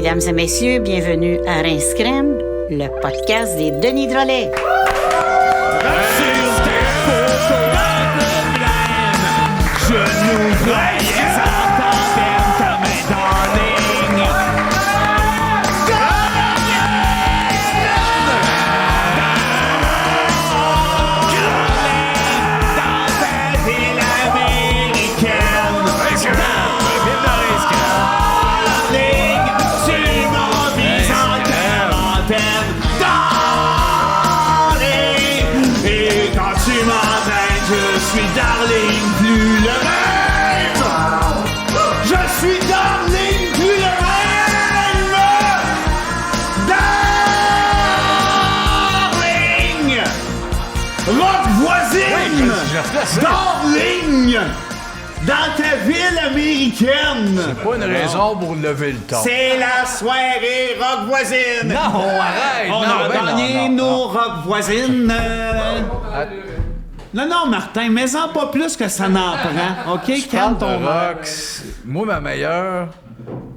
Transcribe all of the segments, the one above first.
Mesdames et messieurs, bienvenue à Rince Crème, le podcast des Denis Drolet. Je nous voyais entendre ta main darling. Dans ta ville américaine. Darling, tu m'as mis en quarantaine. Darling, et quand tu m'entraînes, je suis darling, plus le même. Je suis darling, plus le même. Darling, rock voisine. Darling, dans ta ville américaine. C'est pas une raison pour lever le ton. C'est la soirée rock voisine. Non, arrête! On a gagné nos rock voisines. Non, Martin, mets-en pas plus que ça n'en prend. OK, calme ton rock. Moi, ma meilleure,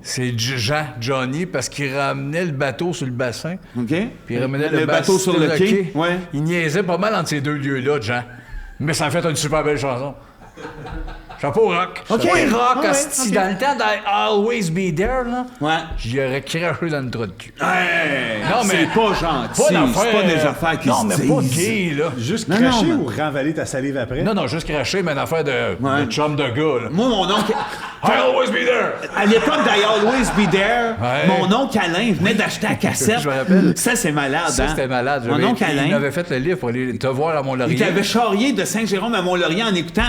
c'est Johnny, parce qu'il ramenait le bateau sur le bassin. OK. Puis il ramenait le bateau sur le quai. Ouais. Il niaisait pas mal entre ces deux lieux-là, Jean. Mais ça a fait une super belle chanson. Chapeau rock. OK. Oui, rock, Ouais, asti. OK. Dans le temps d'Always Be There, là, Ouais. j'y aurais craché dans le trou de cul. Hey, Non, mais- c'est pas gentil. Pas d'affaire, C'est pas des affaires qui non, se mais disent. pas gay, là. Juste Non, cracher non, ou renvaler ta salive après? Non, juste cracher, mais une affaire de chum de gars, là. Moi, mon oncle... I'll always be there! À l'époque d'I Always Be There, Ouais. mon oncle Alain venait d'acheter la cassette. Je me rappelle. Ça, c'est malade, Ça, hein? c'était malade. Mon oncle Il Alain, m'avait fait le livre pour aller te voir à Mont-Laurier. il avait charrié de Saint-Jérôme à Mont-Laurier en écoutant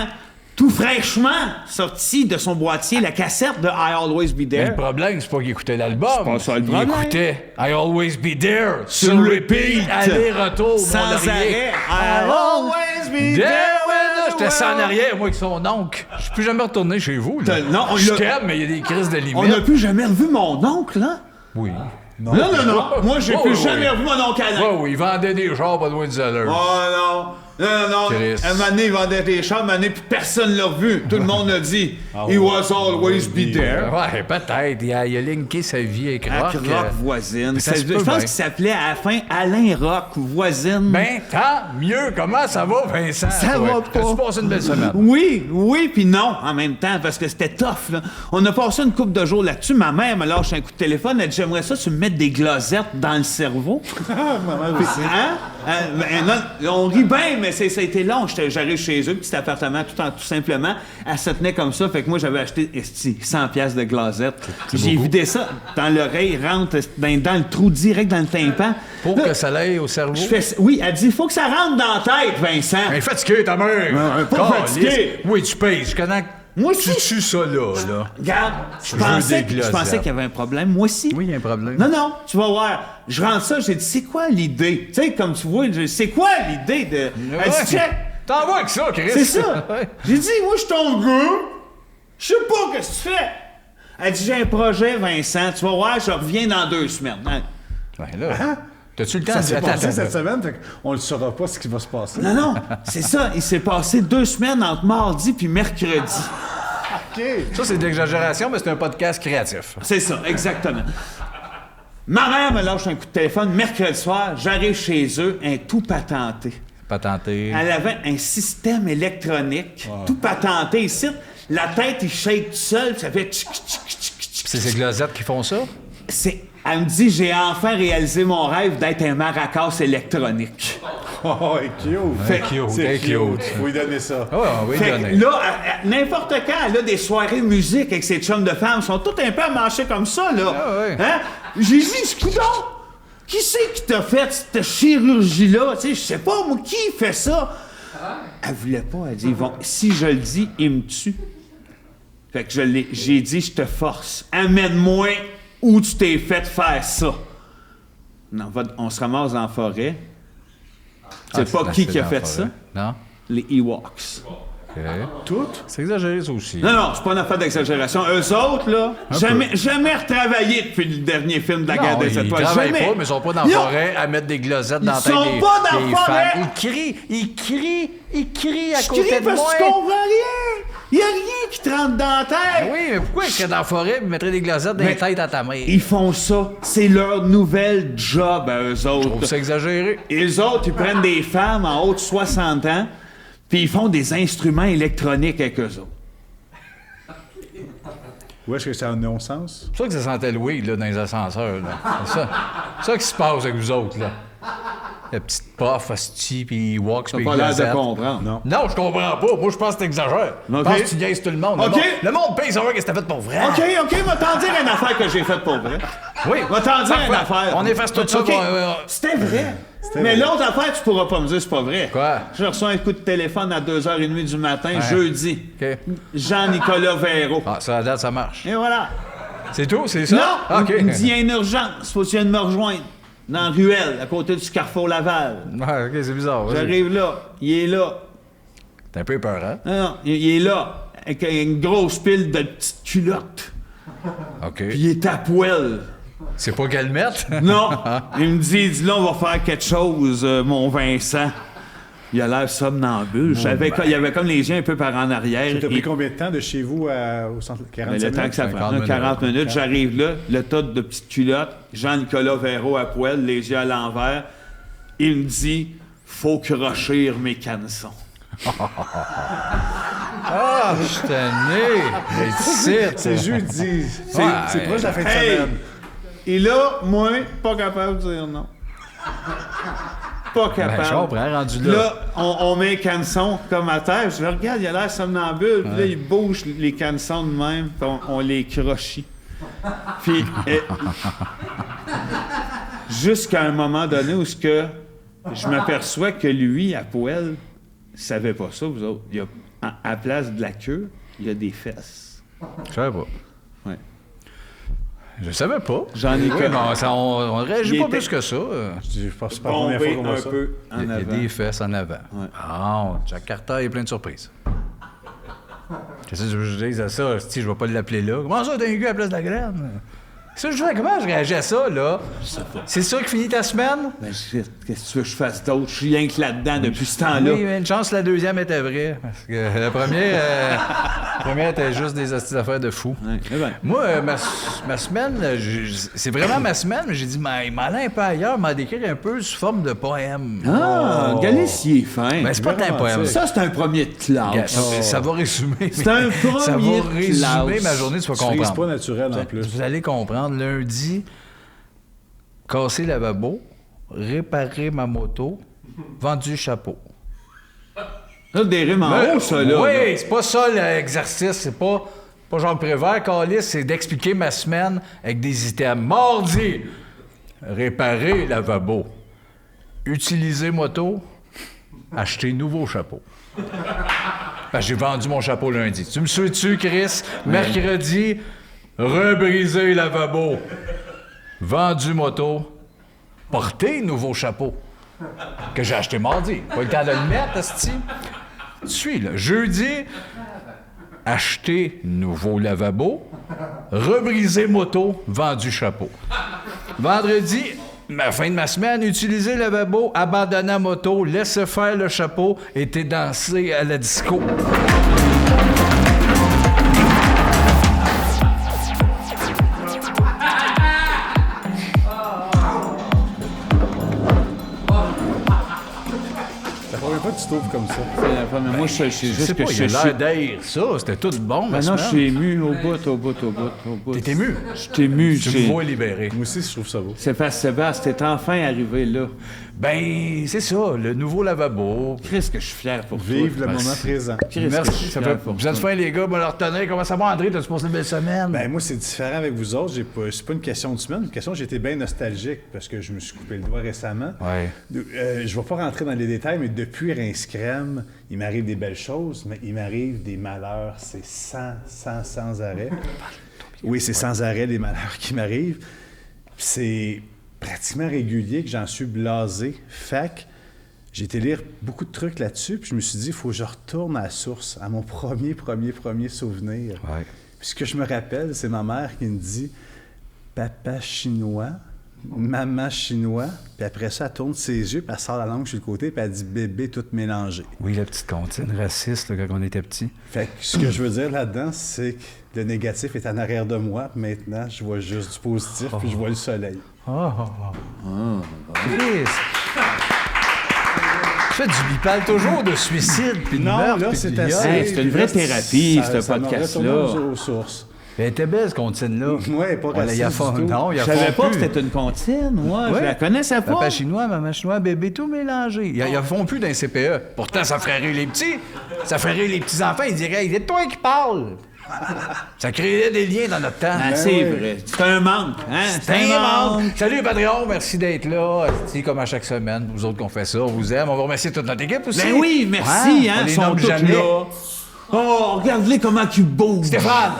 tout fraîchement sorti de son boîtier la cassette de I Always Be Mais There. le problème, c'est pas qu'il écoutait l'album. C'est pas ça le Il problème. écoutait I Always Be There sur Sur repeat, repeat. aller-retour, Sans Mont-Laurier. arrêt. I always be There, there. J'étais sans en arrière, moi, avec son oncle. Je suis plus jamais retourné chez vous. Là. Non, on Je l'a- t'aime, mais il y a des crises de limite. On n'a plus jamais revu mon oncle, hein? Oui. Non. Moi, j'ai Oh, plus oui, jamais oui. revu mon oncle Alain. Oui, il vendait des genres pas loin de Zeller. Oh non. Non. Chris. Un moment donné, il vendait des chars, un moment donné, puis personne l'a revu. Tout le monde l'a dit. He was always be there. Ouais, peut-être. Il a linké sa vie avec Ah, Rock. Rock voisine. ça se Je peut pense bien. qu'il s'appelait à la fin Alain Rock voisine. Ben, tant mieux. Comment ça va, Vincent? Ça toi? va pas. T'as-tu passé une belle semaine? Oui, puis non, en même temps, parce que c'était tough, là. On a passé une couple de jours là-dessus. Ma mère me lâche un coup de téléphone. Elle dit, j'aimerais ça, tu me mettes des glosettes dans le cerveau. Maman aussi. Hein? Non, on rit bien, mais ça a été long. J'arrive chez eux, petit appartement, tout simplement. Elle se tenait comme ça. Fait que moi, j'avais acheté 100 piastres de glasettes. J'ai vidé ça dans l'oreille, rentre dans le trou, direct dans le tympan. Pour Là, que ça l'aille au cerveau? oui, elle dit, il faut que ça rentre dans la tête, Vincent. Mais fatigué, ta mère! pas Calisse. fatigué. Oui, tu payes. Je connais. Moi aussi. Tu tues ça, là. Regarde, je veux pensais des qu'il glosettes. y avait un problème. Moi aussi. Oui, il y a un problème. Non, tu vas voir. Je rentre ça, j'ai dit, c'est quoi l'idée? Tu sais, comme tu vois, c'est quoi l'idée de. Elle dit, check! T'en vas avec ça, Chris. C'est ça! Ouais. J'ai dit, moi, je suis ton gars. Je sais pas qu'est-ce que tu fais. Elle dit, j'ai un projet, Vincent. Tu vas voir, je reviens dans 2 semaines. Hein? Ouais, là. T'as-tu le temps Ça de s'est attends, passé attends, cette semaine, fait qu'on ne saura pas ce qui va se passer. Non, c'est ça. Il s'est passé 2 semaines entre mardi puis mercredi. OK. Ça, c'est de l'exagération, mais c'est un podcast créatif. C'est ça, exactement. Ma mère me lâche un coup de téléphone mercredi soir. J'arrive chez eux, un tout patenté. Pas tenté. Elle avait un système électronique, tout patenté ici. La tête, il shake tout seul, ça fait tchic, tchic, tchic, tchic. C'est ces glosettes qui font ça? Elle me dit, j'ai enfin réalisé mon rêve d'être un maracas électronique. Oh, cute. Fait- C'est cute. Faut lui donner ça. Ah ouais, on va y Fait donner. que là, n'importe quand, elle a des soirées de musique avec ses chums de femmes, ils sont tous un peu à marcher comme ça, là. Ah ouais. Hein? J'ai dit, coudonc, qui c'est qui t'a fait cette chirurgie-là? Tu sais, je sais pas, moi, qui fait ça? Elle voulait pas, elle dit, si je le dis, il me tue. Fait que j'ai dit, je te force, amène-moi où tu t'es fait faire ça. Non, on se ramasse dans la forêt. C'est pas qui a fait ça? Non? Les Ewoks. OK. Toutes? C'est exagéré, ça aussi. Non, c'est pas une affaire d'exagération. Eux autres, là, jamais retravaillé depuis le dernier film de la guerre des Ils étoiles. travaillent Jamais. pas, mais ils sont pas dans la Ils ont- forêt à mettre des glosettes dans la Ils tête sont des, pas dans des la forêt. femmes. Ils crient à Je côté crie de parce moi. que je comprends rien. Il y a rien qui te rentre dans la tête. Oui, mais pourquoi ils seraient dans la forêt et mettraient des glacettes dans les têtes à ta mère? Ils font ça. C'est leur nouvel job à eux Je trouve autres. ça exagéré. Et les autres, ils prennent des femmes en haut de 60 ans, puis ils font des instruments électroniques avec eux autres. Où est-ce que ça a un non-sens? C'est pour ça que ça sentait le weed, là, dans les ascenseurs, là. C'est ça qui se passe avec vous autres, là. La petite puff, hostie, puis walks, T'as puis pas l'air de glacettes. comprendre. Non. Non, je comprends pas. Moi, je pense que t'exagères. Je pense que tu niaises tout le monde. OK. Le monde paye savoir qu'est-ce que t'as fait pour vrai. OK, va t'en dire une affaire que j'ai faite pour vrai. Oui. Va t'en dire une Parfait. affaire. On efface tout ça. OK. pour- C'était vrai. Mais l'autre affaire, tu pourras pas me dire c'est pas vrai. Quoi? J'ai reçu un coup de téléphone à 2h30 du matin, Ouais. jeudi. OK. Jean-Nicolas Véro. Ah, ça, à date, ça marche. Et voilà. C'est tout? C'est ça? Non! Ah, OK. Il me dit, il y a une urgence. Faut que tu viennes me rejoindre. Dans la ruelle, à côté du Carrefour Laval. Ouais, OK, c'est bizarre. vas-y. J'arrive là. Il est là. T'es un peu peur, hein? Non, il est là. Avec une grosse pile de petites culottes. OK. Puis il est à poil. C'est pas qu'elle mette? Non. Il me dit, là, on va faire quelque chose, mon Vincent. Il a l'air somnambule. Il y avait comme les yeux un peu par en arrière. T'as Et- pris combien de temps de chez vous au centre? Mais 45 le temps que ça 50 prend, minutes. 40 minutes, j'arrive là, le tas de petites culottes, Jean-Nicolas Véro à poil, les yeux à l'envers. Il me dit, faut crochir mes canessons. Ah, je suis tanné. Mais ici, C'est jeudi. Ouais. C'est proche de la fin de Hey! semaine. Et là, moi, pas capable de dire non. Pas capable. Ben, je comprends, rendu là. Là, on met les canessons comme à terre. Je le regarde, il a l'air somnambule. Puis là, il bouge les canessons de même. Puis on les crochit. Puis, jusqu'à un moment donné où je m'aperçois que lui, à poil, savait pas ça, vous autres. Il y a, à la place de la queue, il y a des fesses. Je savais pas. Ouais. Je savais pas. J'en ai Oui, que- non, on réagit Il pas était- plus que ça. Je pense que c'est pas la première fois Bombé qu'on voit un ça. peu Il en y a avant. des fesses en avant. Ouais. Ah, Jack Carter est plein de surprises. Qu'est-ce que tu veux que je dise à ça? Si je vais pas l'appeler là. Comment ça, t'as un gars à la place de la graine? Ça, je fais, comment je réagis à ça, là? C'est ça qui finit ta semaine? Ben, qu'est-ce que tu veux que je fasse d'autre? Je suis rien que là-dedans depuis ce temps-là. Oui, mais une chance, la deuxième était vraie. Parce que la première était juste des astuces d'affaires de fou. Ouais, eh ben. Moi, ma semaine, c'est vraiment ma semaine, mais j'ai dit, mais il m'allait un peu ailleurs, m'a décrit un peu sous forme de poème. Ah, Galice, il est fin. Mais c'est pas un poème. Ça, c'est un premier de classe. Ça va résumer. C'est un Ça premier va de résumer classe. ma journée, tu vas Tu frises comprendre. pas naturel en plus. Vous allez comprendre. Lundi, casser lavabo, réparer ma moto, vendu chapeau. Là, des rimes en haut, ça, là. Oui, là. c'est pas ça l'exercice. C'est pas Jean Prévert, Calice, c'est d'expliquer ma semaine avec des items. Mardi, réparer lavabo. Utiliser moto, acheter nouveau chapeau. Ben, j'ai vendu mon chapeau lundi. Tu me suis-tu, Chris? Mercredi, rebriser lavabo. Vendu moto, porter nouveau chapeau. Que j'ai acheté mardi. Pas le temps de le mettre, esti. Tu suis, là. Jeudi, acheter nouveau lavabo, rebriser moto, vendu chapeau. Vendredi, fin de ma semaine, utiliser lavabo, abandonner la moto, laisser faire le chapeau, été danser à la disco. La première fois que tu trouves comme ça. C'est la première. Moi, je sais Je sais juste pas, que il je a suis. l'air d'haïr ça. C'était tout bon, ma Ben non, je semaine. suis ému au bout. T'es ému? Je suis ému. Tu me j'ai- vois libéré. Moi aussi, je trouve ça beau. Sébastien, t'es enfin arrivé là. Ben, c'est ça, le nouveau lavabo. Qu'est-ce que je suis fier pour toi. Vive le Ben, moment présent. Christ, que je Merci, suis ça fier fait... pour Vous êtes toi. fin, les gars, me le retenir. Comment ça va, André? T'as-tu passé une belle semaine? Ben moi, c'est différent avec vous autres. C'est pas une question de semaine. Une question, j'ai été bien nostalgique parce que je me suis coupé le doigt récemment. Ouais. Je vais pas rentrer dans les détails, mais depuis Rince Crème, il m'arrive des belles choses, mais il m'arrive des malheurs. C'est sans arrêt. Oui, c'est sans arrêt les malheurs qui m'arrivent. Puis c'est pratiquement régulier que j'en suis blasé. Fait que j'ai été lire beaucoup de trucs là-dessus, puis je me suis dit, il faut que je retourne à la source, à mon premier souvenir. Ouais. Puis ce que je me rappelle, c'est ma mère qui me dit « Papa chinois, maman chinois, puis après ça, elle tourne ses yeux, puis elle sort la langue sur le côté, puis elle dit bébé tout mélangé. Oui, la petite comptine raciste là, quand on était petit. Fait que ce que je veux dire là-dedans, c'est que le négatif est en arrière de moi, puis maintenant, je vois juste du positif, puis je vois le soleil. Chris! Tu fais du bipal toujours de suicide, puis de Non, meurtre, là, puis c'est de assez. viol. Hey, c'est une vraie Puis là, thérapie, ce ça m'a podcast-là. retourné aux sources. Elle était belle, cette comptine-là. Ouais, pas On l'a- il y a raciste fond- du tout. Non, il y a Je savais fond pas que plus. c'était une comptine, moi. Ouais. Je la connaissais pas. Papa chinois, maman chinois, bébé, tout mélangé. Il y a fond plus d'un CPE. Pourtant, ça ferait rire les petits. Ça ferait rire les petits-enfants. Ils diraient, c'est toi qui parles. Ça créerait des liens dans notre temps. Ah, c'est oui. vrai. C'est un manque. Hein? C'est un manque. Salut, Patreon. Merci d'être là. C'est comme à chaque semaine. Vous autres qu'on fait ça, on vous aime. On va remercier toute notre équipe aussi. Ben oui, merci. On Hein? les Ils sont nomme tous jamais. là. Oh, regarde-les comment ils bougent. Stéphane,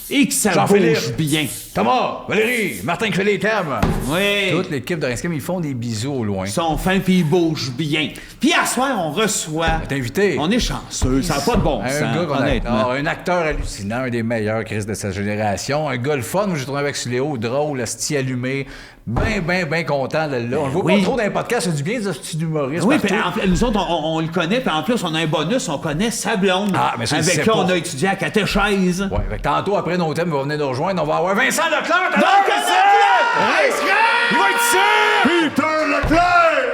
Et que ça Jean-Philippe. bouge bien. Thomas, Valérie, Martin qui fait les thèmes. Oui. Toute l'équipe de Rinscam, ils font des bisous au loin. Ils sont fins puis ils bougent bien. Puis à soir, on reçoit. T'es invité. On est chanceux. Ça n'a pas de bon Un sens, gars qu'on honnêtement. adore, un acteur hallucinant, un des meilleurs Chris de sa génération, un gars le fun, j'ai tourné avec Suléo, drôle, asti allumé, bien content de là. On le voit Oui. pas trop dans les podcasts, c'est du bien, ce petit humoriste. Oui, partout. puis en plus, nous autres, on le connaît, puis en plus, on a un bonus, on connaît sa blonde. Ah, mais ça, il avec sait qui on pas. a étudié à catéchèse. Ouais, fait que tantôt, après nos thèmes, il va venir nous rejoindre, on va avoir Vincent Leclerc! t'as Donc, l'air, c'est Vincent! Il va être ici! Peter Leclerc!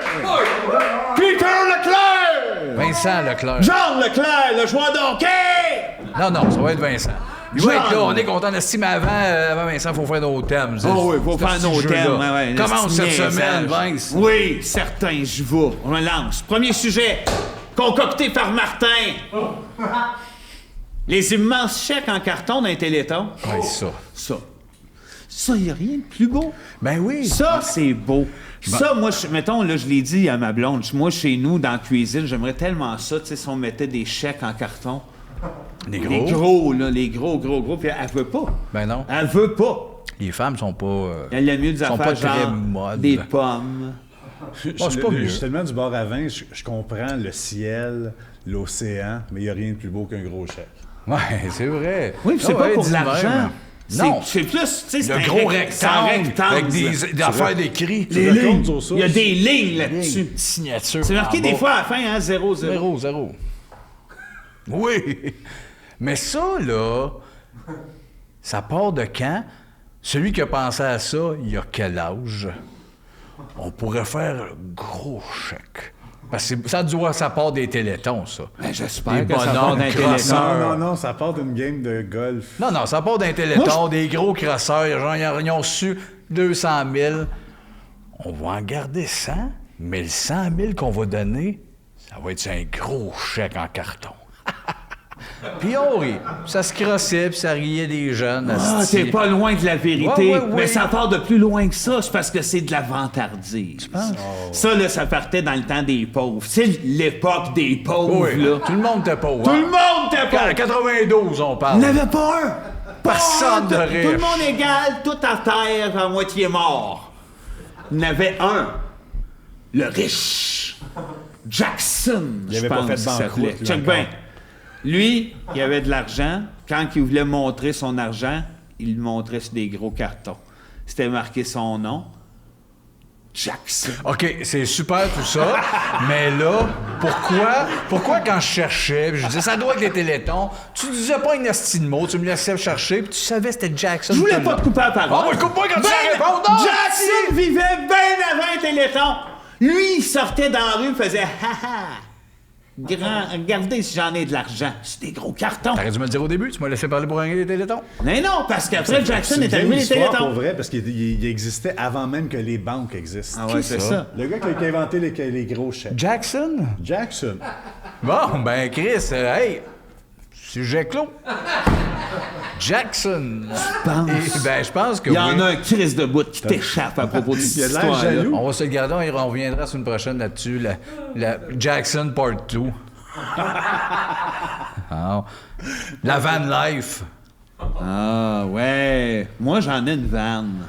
Peter Leclerc! Vincent Leclerc. Jean Leclerc, le joueur de hockey! Non, ça va être Vincent. Il va John. être là, on est content d'estimer avant Vincent, il faut faire nos thèmes. Oh oui, faut Ce faire petit nos jeu-là. thèmes. Ouais, Commence le cette petit semaine, niaisage. Vince. Oui, certain, je vais. On le lance. Premier sujet, concocté par Martin. Les immenses chèques en carton d'un Téléthon. Ouais, ça. Ça, il n'y a rien de plus beau. Ben oui. Ça, c'est beau. Ça, moi, mettons, là, je l'ai dit à ma blonde, moi, chez nous, dans la cuisine, j'aimerais tellement ça, tu sais, si on mettait des chèques en carton. Les Les gros. gros, là, les gros, puis elle veut pas. Ben non. Elle veut pas. Les femmes sont pas. Elle aime mieux des Sont affaires pas très genre modes. des pommes. c'est pas mieux. Je suis tellement du bord à vin, je comprends le ciel, l'océan, mais il n'y a rien de plus beau qu'un gros chèque. Ouais, c'est vrai. Oui, puis c'est Ah pas ouais, pour dis de l'argent. même. Non. C'est plus, tu sais, c'est Le un gros c'est un rectangle avec des affaires d'écrit. Les le lignes. comptes aux sources. Il y a des lignes là-dessus. Signature. C'est marqué en des bas. fois à la fin, hein, 0-0. 0-0. Oui. Mais ça, là, ça part de quand? Celui qui a pensé à ça, il a quel âge? On pourrait faire un gros chèque. Parce que ça part des télétons, ça. Ben, j'espère Des que ça part bonhommes d'un crosseurs. téléphone. Non, ça part d'une game de golf. Non, ça part d'un téléthon, des gros crosseurs, genre, ils ont reçu 200 000. On va en garder 100, mais le 100 000 qu'on va donner, ça va être un gros chèque en carton. Puis on rit. Ça se crossait, puis ça riait des jeunes. Ah, asti. t'es pas loin de la vérité. Ouais, ouais, Mais ouais. ça part de plus loin que ça. C'est parce que c'est de la vantardise. Ça, là, ça partait dans le temps des pauvres. C'est l'époque des pauvres, Oui, là. tout le monde était pauvre. Tout le monde était À pauvre. 92, on Il parle. n'y en avait pas un. Personne de Tout riche. le monde égal, tout à terre, à moitié mort. Il y en avait un. Le riche. Jackson, Il je avait pas pense fait qu'il banqueroute, s'appelait. lui, Check encore. bien. Lui, il avait de l'argent. Quand il voulait montrer son argent, il le montrait sur des gros cartons. C'était marqué son nom. Jackson. OK, c'est super tout ça, mais là, pourquoi quand je cherchais, puis je disais ça doit être des télétons, tu disais pas une esti de mots, tu me laissais chercher, puis tu savais que c'était Jackson. Je voulais tout pas le te long. couper la parole. Ah, moi, coupe-moi quand tu sais répondre, non, Jackson vivait bien avant un téléthon. Lui, il sortait dans la rue, faisait « Ha ha! Regardez si j'en ai de l'argent. C'est des gros cartons. » T'aurais dû me le dire au début, tu m'as laissé parler pour gagner des télétons. Mais non, parce qu'après, Jackson est C'est arrivé une les histoire télétons. pour vrai, parce qu'il existait avant même que les banques existent. Ah ouais, c'est ça. Le gars qui a inventé les gros chèques. Jackson? Jackson. Bon, ben Chris, hey, sujet clos. Jackson. penses? Ben, je pense que Il y en oui. a un crise de bout qui t'échappe à propos de cette Il a l'air histoire-là. jaloux. On va se le garder, on reviendra la semaine prochaine là-dessus, la Jackson Part 2. Ah. La van life. Ah, ouais. Moi, j'en ai une vanne.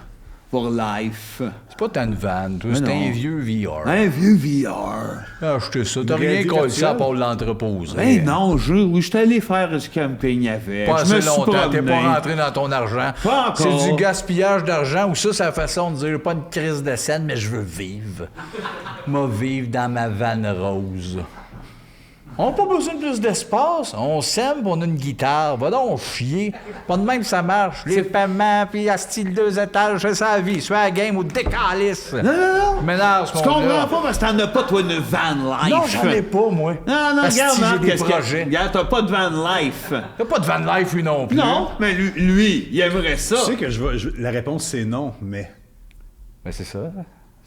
pour life. C'est pas tant une vanne, toi, c'est non. un vieux VR. Un vieux VR. Acheter ça, t'as rien réalité collé ça à virtuelle? part l'entrepose. Ben non, oui, je suis allé faire du camping avec. Pas Je assez me suis longtemps, t'es promené. pas rentré dans ton argent. Pas encore. C'est du gaspillage d'argent ou ça, c'est la façon de dire, pas une crise de scène, mais je veux vivre. Moi, vivre dans ma vanne rose. On n'a pas besoin de plus d'espace. On s'aime, puis on a une guitare. Va donc chier. Pas de même que ça marche. Les paiements, puis à style 2 étages, c'est ça la vie. Soit à la game ou décalisse. Non. Ménage, Tu comprends pas parce que t'en as pas, toi, une van life. Non, j'en ai pas, moi. Non, Asti, regarde, j'ai Marc, des qu'est-ce que... projets. Regarde, t'as pas de van life. T'as pas de van life, lui non plus. Non, mais lui, il aimerait ça. Tu sais que la réponse, c'est non, mais... Ben, c'est ça.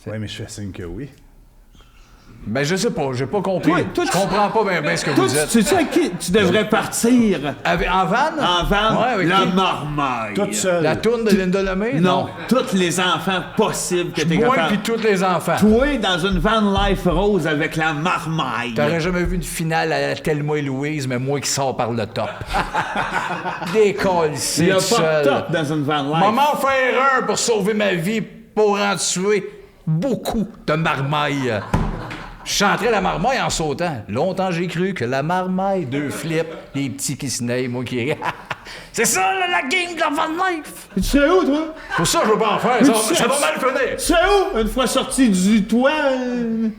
Ouais, mais je fais signe que oui. Ben, je sais pas, j'ai pas compris. Toi, je comprends pas bien ce que Toi, vous êtes. tu sais à qui tu devrais partir En van? en van? Ouais, avec la qui? marmaille. Toute seule. La tourne de Linda Lemay? Non, tous les enfants possibles que t'es Moi capable. puis tous les enfants. Toi, dans une van life rose avec la marmaille. T'aurais jamais vu une finale à la Thelma et Louise, mais moi qui sors par le top. Décolle, Il c'est n'y a tout pas seul. de top dans une van life. Maman faire un pour sauver ma vie, pour en tuer beaucoup de marmailles. Je chanterais la marmaille en sautant. Longtemps, j'ai cru que la marmaille, 2 flips, les petits qui se naillent, moi qui ris. C'est ça, là, la game de la van life. Tu sais où, toi? Pour ça, je veux pas en faire. Ça va mal finir. Tu sais où? Une fois sorti du toit,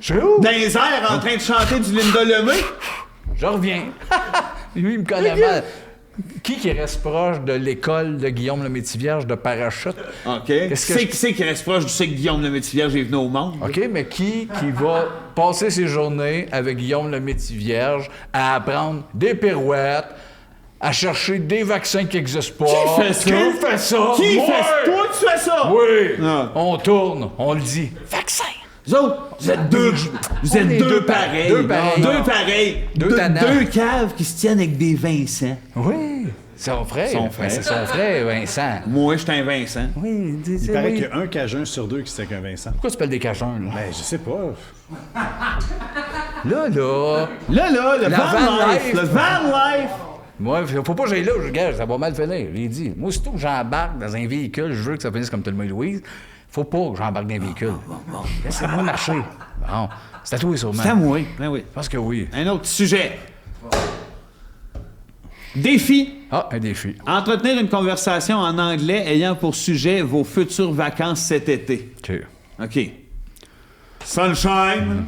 Je sais où? dans les airs, en train de chanter du Linda Lemay. Je reviens. Lui, il me connaît mal. Qui reste proche de l'école de Guillaume le Métivierge de parachute? OK. Qu'est-ce que C'est qui reste proche du sait que Guillaume le Métivierge est venu au monde? OK, mais qui va passer ses journées avec Guillaume le Métivierge à apprendre des pirouettes, à chercher des vaccins qui n'existent pas? Qui fait ça? Qui fait ça? Qui Moi! fait ça? Toi, tu fais ça? Oui! Ah. On tourne, on le dit. Vaccin! Vous autres, vous êtes deux pareils. Deux pareils. Deux pareils. Deux tannants. Deux caves qui se tiennent avec des Vincent. Oui! Son frère. Son frère. C'est son frère, Vincent. Moi, je suis un Vincent. Oui, Il paraît qu'il y a un Cajun sur 2 qui sait qu'un Vincent. Pourquoi tu appelles des cajuns, là? Ben, je sais pas. Là, Le La van van life. life. Le van life. moi, faut pas que j'aille là, je gage, ça va mal finir. J'ai dit, moi, aussitôt que j'embarque dans un véhicule, je veux que ça finisse comme Thelma et Louise. Faut pas que j'embarque dans un véhicule. Laissez-moi marcher. Bon, c'est à toi, sûrement. C'est à moi. Ben oui. Je pense que oui. Un autre sujet. Défi. Ah, un défi. Entretenir une conversation en anglais ayant pour sujet vos futures vacances cet été. OK. OK. Sunshine.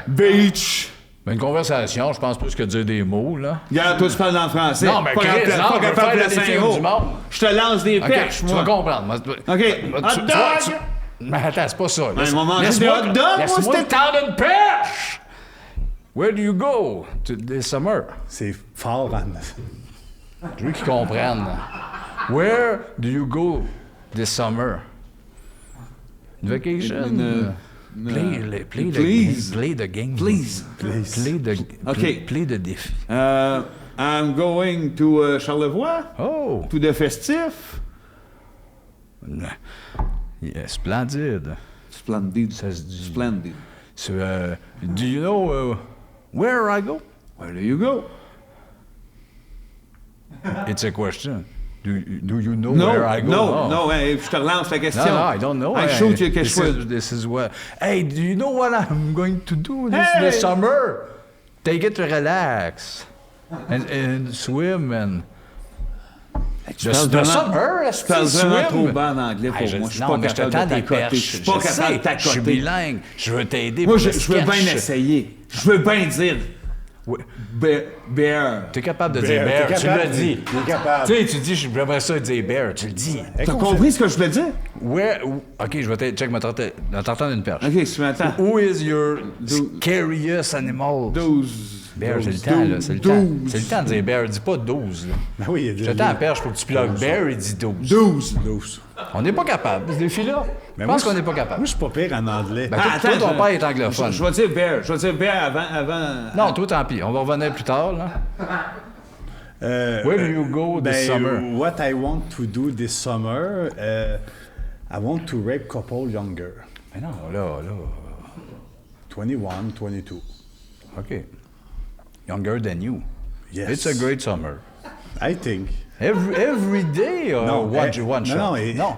Beach. Ben, une conversation, je pense plus que dire des mots, là. Regarde, toi, tu parles dans le français. Non, mais Chris, non, pas on va capable faire de le placer défi un mot. du monde. Je te lance des OK, perches, tu moi. vas comprendre. Moi, OK. tu- Hot tu- dog! Mais attends, c'est pas ça. un moment, j'ai des hot dogs, moi, Laisse-moi c'était- tendre une perche! Where do you go this summer? C'est fort en... Je veux qu'ils comprennent. Where do you go this summer? Vacation? Play the game. Please. Play the défi. I'm going to Charlevoix, Oh! to the festif. Yeah, splendide. Splendid. Ça se dit. Splendid. So, do you know where I go? Where do you go? It's a question. Do you know No, where I go? no, Oh. no, hey, je te relance la question. No, I don't know. I shoot you this, this is what. Hey, do you know what I'm going to do this summer? Take it relax and swim and. Tu The parles summer, est-ce Tu parles que vraiment trop swim? bas en anglais pour Hey, moi. Je suis non, pas mais je te capable tends de des t'accoter. perches. Je suis pas capable de Je suis t'accoter. bilingue. Je veux t'aider Moi, pour je le veux bien sketch. essayer. Je veux bien dire Ouais. bear. T'es capable de Bear, dire bear, t'es tu l'as capable, dit. t'es capable. Tu sais, tu dis, j'aimerais ça dire bear, tu le dis. T'as compris ce que je voulais dire? OK, je vais check t'entendre une perche. OK, si tu m'attends. Who is your scariest animal? 12. Bear, c'est le temps, là. C'est le temps. 12. C'est le temps de dire bear. Dis pas 12, là. Ben oui, il y a des... Je t'attends à perche pour que tu plugues bear, il dit 12. 12. On n'est pas capable, ce défi-là. Je pense qu'on n'est pas capable. Moi, je suis pas pire en anglais. Ben, toi, attends, ton père est anglophone. Je vais dire bear. Je vais dire bear avant. Non, toi, tant pis. On va revenir plus tard, là. Where do you go this summer? What I want to do this summer, I want to rape couple younger. Mais non, là. 21, 22. OK. Younger than you. Yes. It's a great summer. I think. Every day or one shot? Non.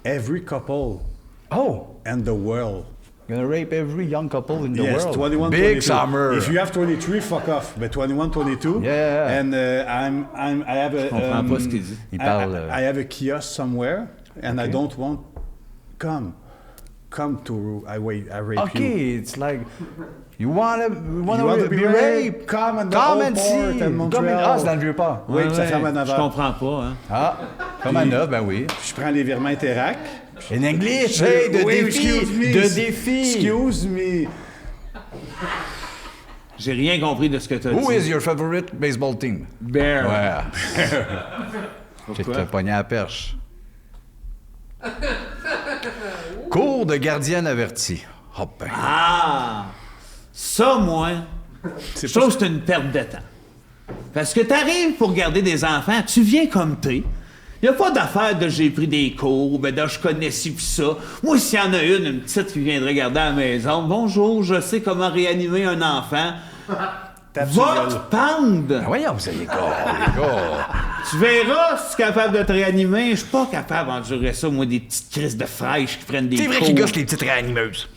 Every couple Oh, and the world. gonna rape every young couple in the Yes, world. 21, Big 22. summer. If you have 23, fuck off. But 21, 22. Yeah. And I have a... Je comprends pas ce qu'il dit. Il parle... I have a kiosk somewhere, and I don't want... Come to... I rape Okay, you. it's like... You wanna to be raped? Come and Come the and Old see! Port and Montreal. Ah, c'est dans le Vieux-Port. Oui, puis ça ferme à 9 Je heures. comprends pas, hein. Ah, comme à 9, ben oui. Je prends les virements Interac. In English, hey, de Oui, défi! excuse me. De défi! Excuse me. J'ai rien compris de ce que tu as Who dit. is your favorite baseball team? Bear. Ouais. J'ai te pogné à la perche. Cours de gardienne avertie. Oh ben. Ah! Ça, moi, je trouve que c'est une perte de temps. Parce que t'arrives pour garder des enfants, tu viens comme t'es. Il n'y a pas d'affaire de j'ai pris des cours, ben de je connais ci pis ça. Moi, s'il y en a une petite qui viendrait regarder à la maison, bonjour, je sais comment réanimer un enfant. Votre pande! Ben voyons, vous avez les gars. Tu verras si tu es capable de te réanimer. Je suis pas capable d'endurer ça, moi, des petites crises de fraîches qui prennent des C'est vrai cours. qu'ils gossent les petites réanimeuses.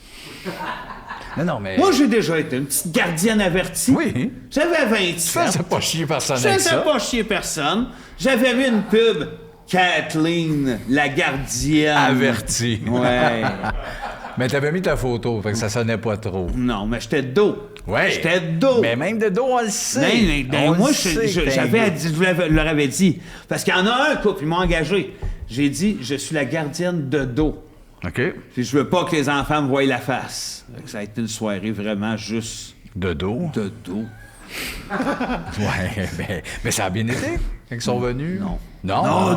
Non, mais... Moi, j'ai déjà été une petite gardienne avertie. Oui. J'avais 27. Ça, c'est pas chier personne Je avec faisais ça. pas chier personne. J'avais vu une pub. Kathleen, la gardienne. Averti. Ouais. Mais t'avais mis ta photo, fait que ça sonnait pas trop. Non, mais j'étais de dos. Ouais. J'étais de dos. Mais même de dos, on le sait. Moi, le sait que t'es j'avais un dit, je leur avais dit. Parce qu'il y en a un couple, ils m'ont engagé. J'ai dit, je suis la gardienne de dos. OK. Puis je veux pas que les enfants me voient la face. Fait que ça a été une soirée vraiment juste De dos. de dos. Ouais, mais ça a bien été quand ils sont venus. Non. Non?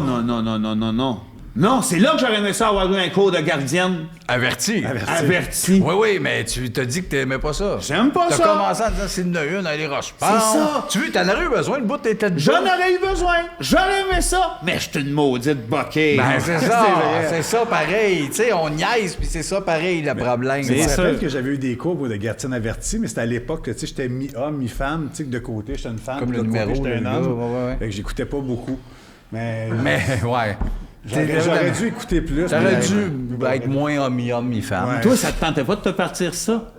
Non. Non, c'est là que j'aurais aimé ça avoir eu un cours de gardienne Averti. averti. Oui, mais tu t'as dit que t'aimais pas ça. J'aime pas T'as ça. commencé en disant c'est une, elle est roche. C'est ça. Tu veux, t'en aurais eu besoin, le bout de tes têtes. J'en aurais eu besoin. J'aurais aimé ça. Mais je suis une maudite bokeh. Ben, c'est ça. vrai. C'est ça pareil. Tu sais, on niaise, puis c'est ça pareil, le problème. Je me C'est rappelle sûr. que j'avais eu des cours moi, de gardienne avertie, mais c'était à l'époque que tu sais, j'étais mi-homme, mi-femme. Tu sais, que de côté, j'étais une femme. Comme puis le de numéro, côté, j'étais le un gars, homme. ouais. Fait que j'écoutais pas beaucoup. Mais ouais. j'aurais dû écouter plus. T'aurais mais- dû être moins homme-homme, mi-femme. Ouais. Toi, ça te tentait pas de te partir ça?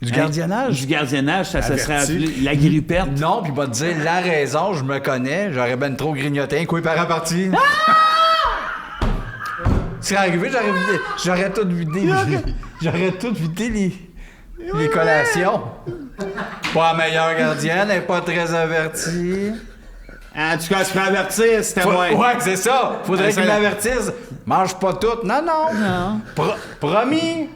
Du gardiennage? Du gardiennage, ça se serait Averti. appelé la grippette. Non, puis va te dire la raison, je me connais, j'aurais ben trop grignoté un coup et par parti. C'est arrivé, j'aurais tout vidé. J'aurais tout vidé les collations. Pas la meilleure gardienne, elle est pas très avertie. En tout cas, tu peux avertir, c'était moi. Ouais, c'est ça. Faudrait Ah, qu'il ça- m'avertisse. Mange pas tout. Non. Promis.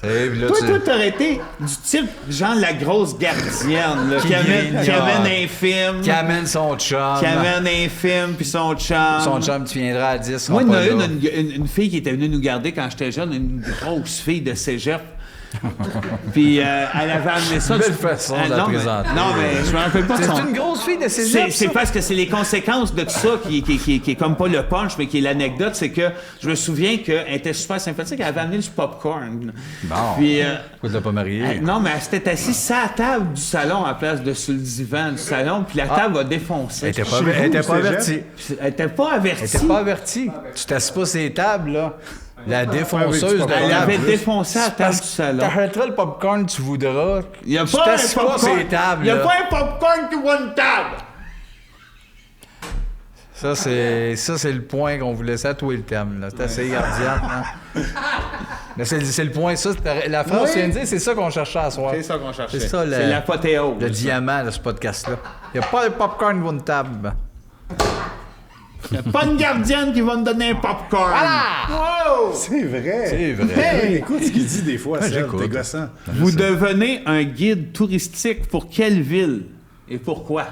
Toi, t'aurais été du type, genre la grosse gardienne, là, qui amène un film, Qui amène son chum. qui amène un film, puis son chum. Son chum, tu viendras à 10. Moi, il y en a là. une fille qui était venue nous garder quand j'étais jeune, une grosse fille de cégep. Puis elle avait amené ça. Belle façon de la non, mais- présenter. Non, mais je me rappelle pas de son... C'est une grosse fille de cégep, C'est ça? parce que c'est les conséquences de tout ça qui est comme pas le punch, mais qui est l'anecdote. C'est que je me souviens qu'elle était super sympathique. Elle avait amené du popcorn. Bon. Puis, Pourquoi tu l'as pas marié? non, mais elle s'était assise à la table du salon à place de sur le divan du salon. Puis la table a défoncé. Elle était pas, Chez vous, elle était pas au cégep? avertie. Elle était pas avertie. Elle était pas avertie. Tu t'assis pas sur les tables, là. La défonceuse de Elle table. avait défoncé la table du salon. T'arrêteras le popcorn, tu voudras. Il y a Tu pas un t'assis pas sur les popcorn. tables, Il y a là. pas un popcorn qui voit une table. Ça, c'est le point qu'on voulait. Ça, toi, le thème, là. C'est assez gardienne, hein? Mais c'est le point. Ça, la phrase que tu viens de dire, c'est ça qu'on cherchait à soir. C'est ça qu'on cherchait. C'est ça, C'est l'apothéose. le diamant de ce podcast-là. Il n'y a pas de popcorn qui va une table. Il y a pas une gardienne qui va me donner un popcorn. Wow! C'est vrai. C'est vrai. Hey, écoute ce qu'il dit des fois, c'est j'écoute. gossant. Vous devenez un guide touristique pour quelle ville et pourquoi?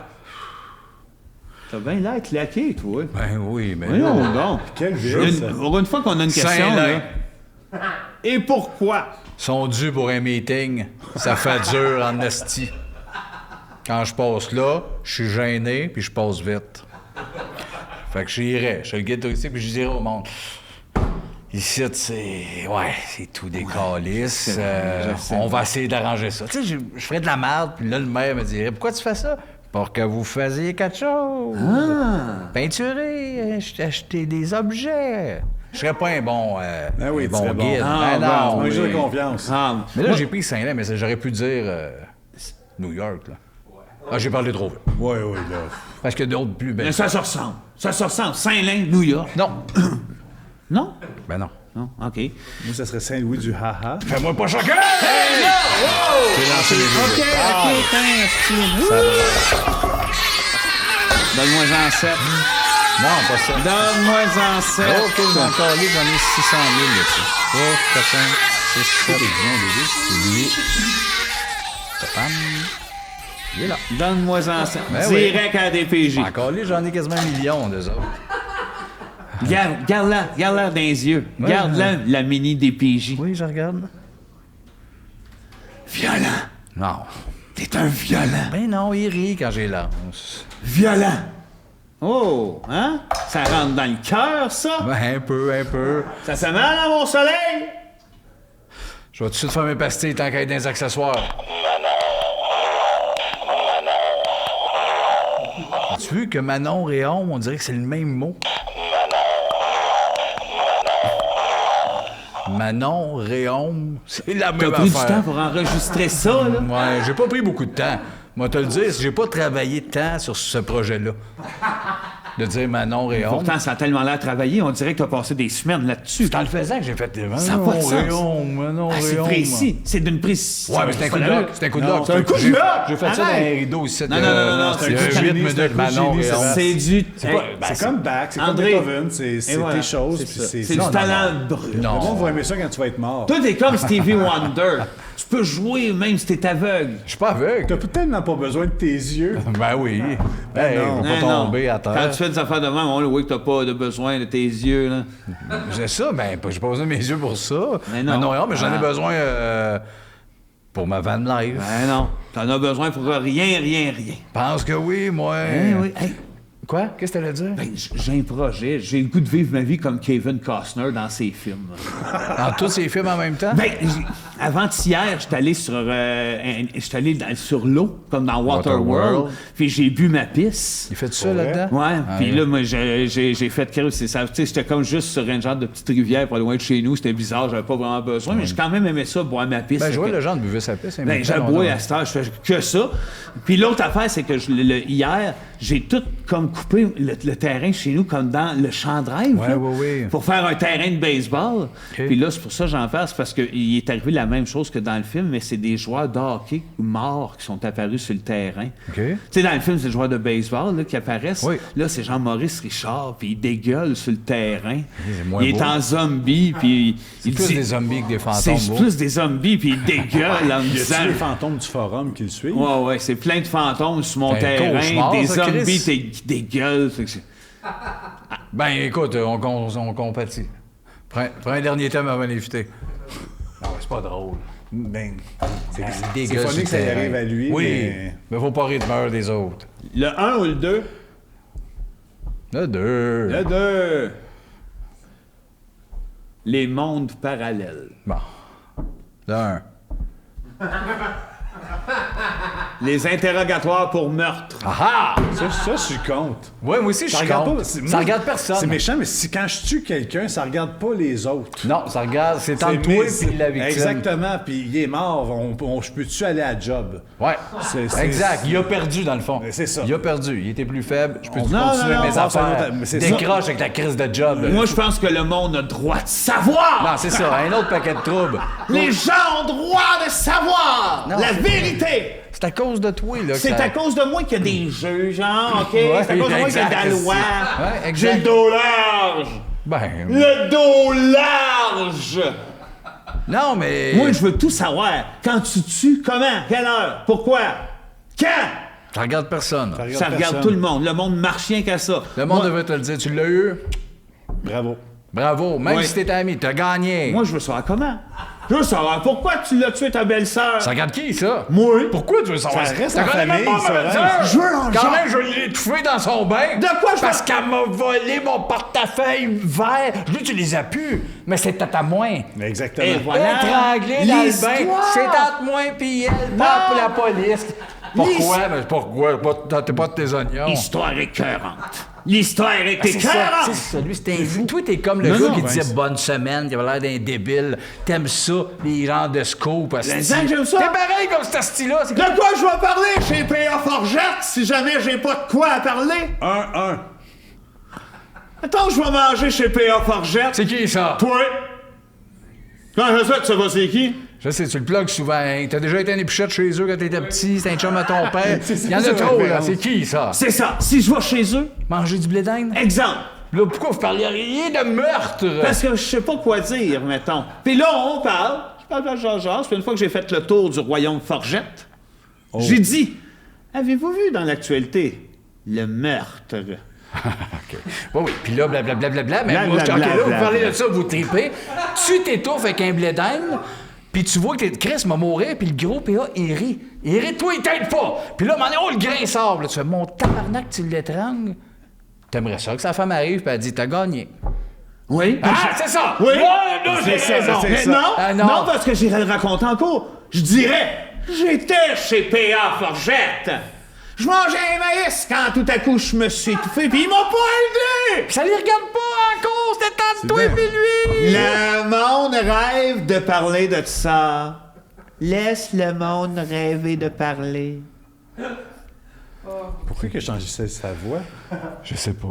T'as bien l'air claqué, toi. Ben oui, mais Voyons là, donc. Quelle ville, ça? Une fois qu'on a une question, Saint-Lin. là. Et pourquoi? sont dus pour un meeting. Ça fait dur en esti. Quand je passe là, je suis gêné, puis je passe vite. Fait que j'irais. Je suis le guide touristique, puis je dirais au monde. Ici, c'est... Ouais, c'est tout des calices. On va essayer d'arranger ça. Tu sais, je ferais de la merde, puis là, le maire me dirait « Pourquoi tu fais ça? » pour que vous faisiez quelque chose. Peinturer, acheter des objets. Je serais pas un bon, Ben oui, un tu bon serais bon. guide. Ah, Ben non, bon, Un jeu oui. de confiance. Ah, mais là, j'ai pris Saint-Lin, mais j'aurais pu dire New York, là. Ah, j'ai parlé trop vite. Oui, oui, là. Parce qu'il y a d'autres plus mais belles. ça se ressemble. Ça se ressemble. Saint-Lin, New York. Non. Non? Ben non. Non, OK. Moi, ça serait Saint-Louis du haha. Fais-moi pas choquer! C'est lancé les jeux. OK, Donne-moi-en 7. Non, pas ça. Donne-moi-en 7. OK, je vais encore aller, j'en ai 600 000 là-dessus. 3, 4, 5, 6, 7, 8. Pam. Il est là. Donne-moi-en 7. Ben oui. Direct à la DPJ. Encore là, j'en ai quasiment 1 million, d'eux autres. Garde-la dans les yeux. Ouais, Garde-la, la mini DPJ. Oui, je regarde. Violent. Non. T'es un violent. Ben non, il rit quand j'ai lance. Violent. Oh, hein? Ça rentre dans le cœur, ça? Ben, un peu. Ça fait mal à mon soleil? Je vais tout de suite faire mes pastilles tant qu'à être dans les accessoires. As-tu vu que Manon, Réon, on dirait que c'est le même mot? Manon, Réon, c'est la T'as même pris du affaire. temps pour enregistrer ça, là? Ouais, j'ai pas pris beaucoup de temps. Moi, te le dire, j'ai pas travaillé de temps sur ce projet-là. De dire Manon, Réon. Pourtant, ça a tellement l'air travaillé, on dirait que t'as passé des semaines là-dessus. C'est en le faisant que j'ai fait Ça n'a pas de sens. Manon, Ah, c'est Réon. précis. C'est d'une précision. Ouais, mais c'est un coup de lock. C'est un coup de lock. C'est un coup de J'ai- lock. J'ai fait ça dans Arrête. les rideaux ici. Non, c'est un coup de 8 génie, minutes c'est un coup de Manon, génie, Réon. C'est du... C'est comme Bach, c'est comme André. Beethoven, c'est voilà, tes choses. c'est puis ça. c'est C'est du talent brut. Le Non. monde va aimer ça quand tu vas être mort. Toi, t'es comme Stevie Wonder. Tu peux jouer même si t'es aveugle. Je suis pas aveugle. T'as tellement pas besoin de tes yeux. Ben oui. Ben, non. faut pas Non, tomber non. à terre. Quand tu fais des affaires de même, on le voit que t'as pas de besoin de tes yeux, là. J'ai ça, ben, j'ai pas besoin de mes yeux pour ça. Mais non. Réon, mais j'en ai Ah. besoin pour ma van life. Ben non. T'en as besoin pour rien. Pense que oui, moi. Oui. Hey, Quoi? Qu'est-ce que t'allais dire? ben, j'ai un projet. J'ai le goût de vivre ma vie comme Kevin Costner dans ses films. Dans tous ces films en même temps? Ben, avant-hier, j'étais allé sur l'eau, comme dans Waterworld. Waterworld. Puis j'ai bu ma pisse. Il fait ça Ouais. là-dedans? Ouais, Ah, puis ouais. là, moi, j'ai fait que c'est ça. Tu sais, j'étais comme juste sur une genre de petite rivière pas loin de chez nous. C'était bizarre, j'avais pas vraiment besoin, mais j'ai quand même aimé ça, boire ma pisse. Ben, Fait je vois que- le genre de buvait sa pisse. Ben, j'avoue, à cette heure, je fais que ça. Puis l'autre affaire, c'est que hier, j'ai tout comme coupé le terrain chez nous, comme dans le champ de rêve, Ouais, là, oui. pour faire un terrain de baseball. Puis là, c'est pour ça que j'en fais, c'est parce qu'il est arrivé la même chose que dans le film, mais c'est des joueurs de hockey morts qui sont apparus sur le terrain. OK. Tu sais, dans le film, c'est des joueurs de baseball là, qui apparaissent. Oui. Là, c'est Jean-Maurice Richard, puis il dégueule sur le terrain. C'est moins Il est beau. en zombie, puis il plus dit- des zombies que des fantômes. C'est beaux. plus des zombies, puis il dégueule en me Y disant... a-tu les fantômes du forum qui le suivent? Ouais, c'est plein de fantômes sur mon C'est un terrain, cauchemar, des ça, zombies Chris. qui dégueulent. Fait que Ben, écoute, on compatit. Prends un dernier thème avant d'éviter. Non, c'est pas drôle. Ben, c'est Dégueule funny sur que ça le y terrain. arrive à lui, Oui, mais... mais faut pas rire de meurtre des autres. Le 1 ou le 2? Le 2. Le 2. Les mondes parallèles. Bon. Le 1. Les interrogatoires pour meurtre. Ah ah! Ça, je suis contre. Ouais, moi aussi, je Ça suis regarde contre. pas, Ça moi, regarde personne. C'est méchant, mais quand je tue quelqu'un, ça regarde pas les autres. Non, ça regarde, c'est entre C'est toi mes- et la victime. Exactement, puis il est mort, je peux-tu aller à la job? Ouais. C'est- Exact. Il a perdu, dans le fond. Mais c'est ça. Il a perdu. Il était plus faible. Je peux Non, continuer non, mes on passe à affaires. l'autre- mais c'est Décroche avec ta crise de job. Moi, je pense que le monde a droit de savoir! Non, c'est ça. Un autre paquet de troubles. Les gens ont droit de savoir Non, la c'est- vérité! C'est à cause de toi, là. que C'est ça- à cause de moi qu'il y a des juges, genre, OK? Ouais, c'est à cause de moi qu'il y a de la exact. loi. Ouais, exact. J'ai le dos large! Ben. Le dos large! Non, mais. Moi, je veux tout savoir. Quand tu tues, comment? Quelle heure? Pourquoi? Quand? Ça regarde personne. Ça Ça regarde personne. tout le monde. Le monde marche rien qu'à ça. Le monde Moi- devrait te le dire. Tu l'as eu? Bravo. Bravo. Même Ouais. si t'es ami, t'as gagné. Moi, je veux savoir comment. Je veux savoir, pourquoi tu l'as tué ta belle-sœur? Ça regarde qui, ça? Moi. Pourquoi tu veux savoir Ça reste T'as en connais même famille, pas ça, ma hein? belle-sœur? Je veux l'argent. Quand même, je l'ai étouffé dans son bain. De quoi je Parce qu'elle m'a volé mon portefeuille vert. Lui, tu les as pu, mais c'était à moi. Exactement. Et voilà. Étranglé dans le bain. L'histoire. C'est entre moi et elle. Pas pour la police. Pourquoi? Mais pourquoi? T'es pas de tes oignons. Histoire écœurante. L'histoire est C'est ça, écœurante. c'est ça. Lui, c'était un fou. Toi, t'es comme le Non, gars non, qui ben, disait c'est- bonne semaine, qui avait l'air d'un débile. T'aimes ça, les genres de scoop. Exact, j'aime ça. T'es pareil comme ce style-là. C'est De quoi je vais parler chez P.A. Forgette si jamais j'ai pas de quoi à parler? 1-1. Attends, je vais manger chez P.A. Forgette. C'est qui, ça? Toi? Quand je sais, tu sais pas c'est qui? Je sais, tu le plugues souvent. Hein. T'as déjà été à une épichette chez eux quand t'étais petit, c'était un chum à ton père. Il y en a ça, trop, là. référence. C'est qui, ça? C'est ça. Si je vais chez eux, Manger du blé d'Inde? exemple. Là, pourquoi vous parliez rien de meurtre? Parce que je sais pas quoi dire, mettons. Puis là, on parle. Je parle à Jean-Jean. Puis une fois que j'ai fait le tour du royaume Forgette, j'ai dit, avez-vous vu dans l'actualité le meurtre? Oui, oui. Puis là, blablabla. Mais Bla, moi, bla, OK, bla, là, vous bla, parlez bla. de ça, vous tripez. Tu t'étouffes avec un blé d'Inde, puis tu vois que Chris m'a mourir, puis le gros PA, il rit. Il rit, toi, il t'aide pas. Puis là, le grain sort. Puis là, tu fais, mon tabarnak, tu l'étrangles. T'aimerais ça que sa femme arrive, puis elle dit, t'as gagné. Oui. Ah, c'est ça! Oui. Là, j'ai raison. Mais ça. non, Ah, non, non. parce que j'irai le raconter en cours. Je dirais, j'étais chez P.A. Forgette. Je mangeais un maïs quand tout à coup je me suis étouffé, puis ils m'ont pas aidé. Ça les regarde pas encore, c'était tant de toi et lui! Le monde rêve de parler de ça. Laisse le monde rêver de parler. Pourquoi que changé sa voix? Je sais pas.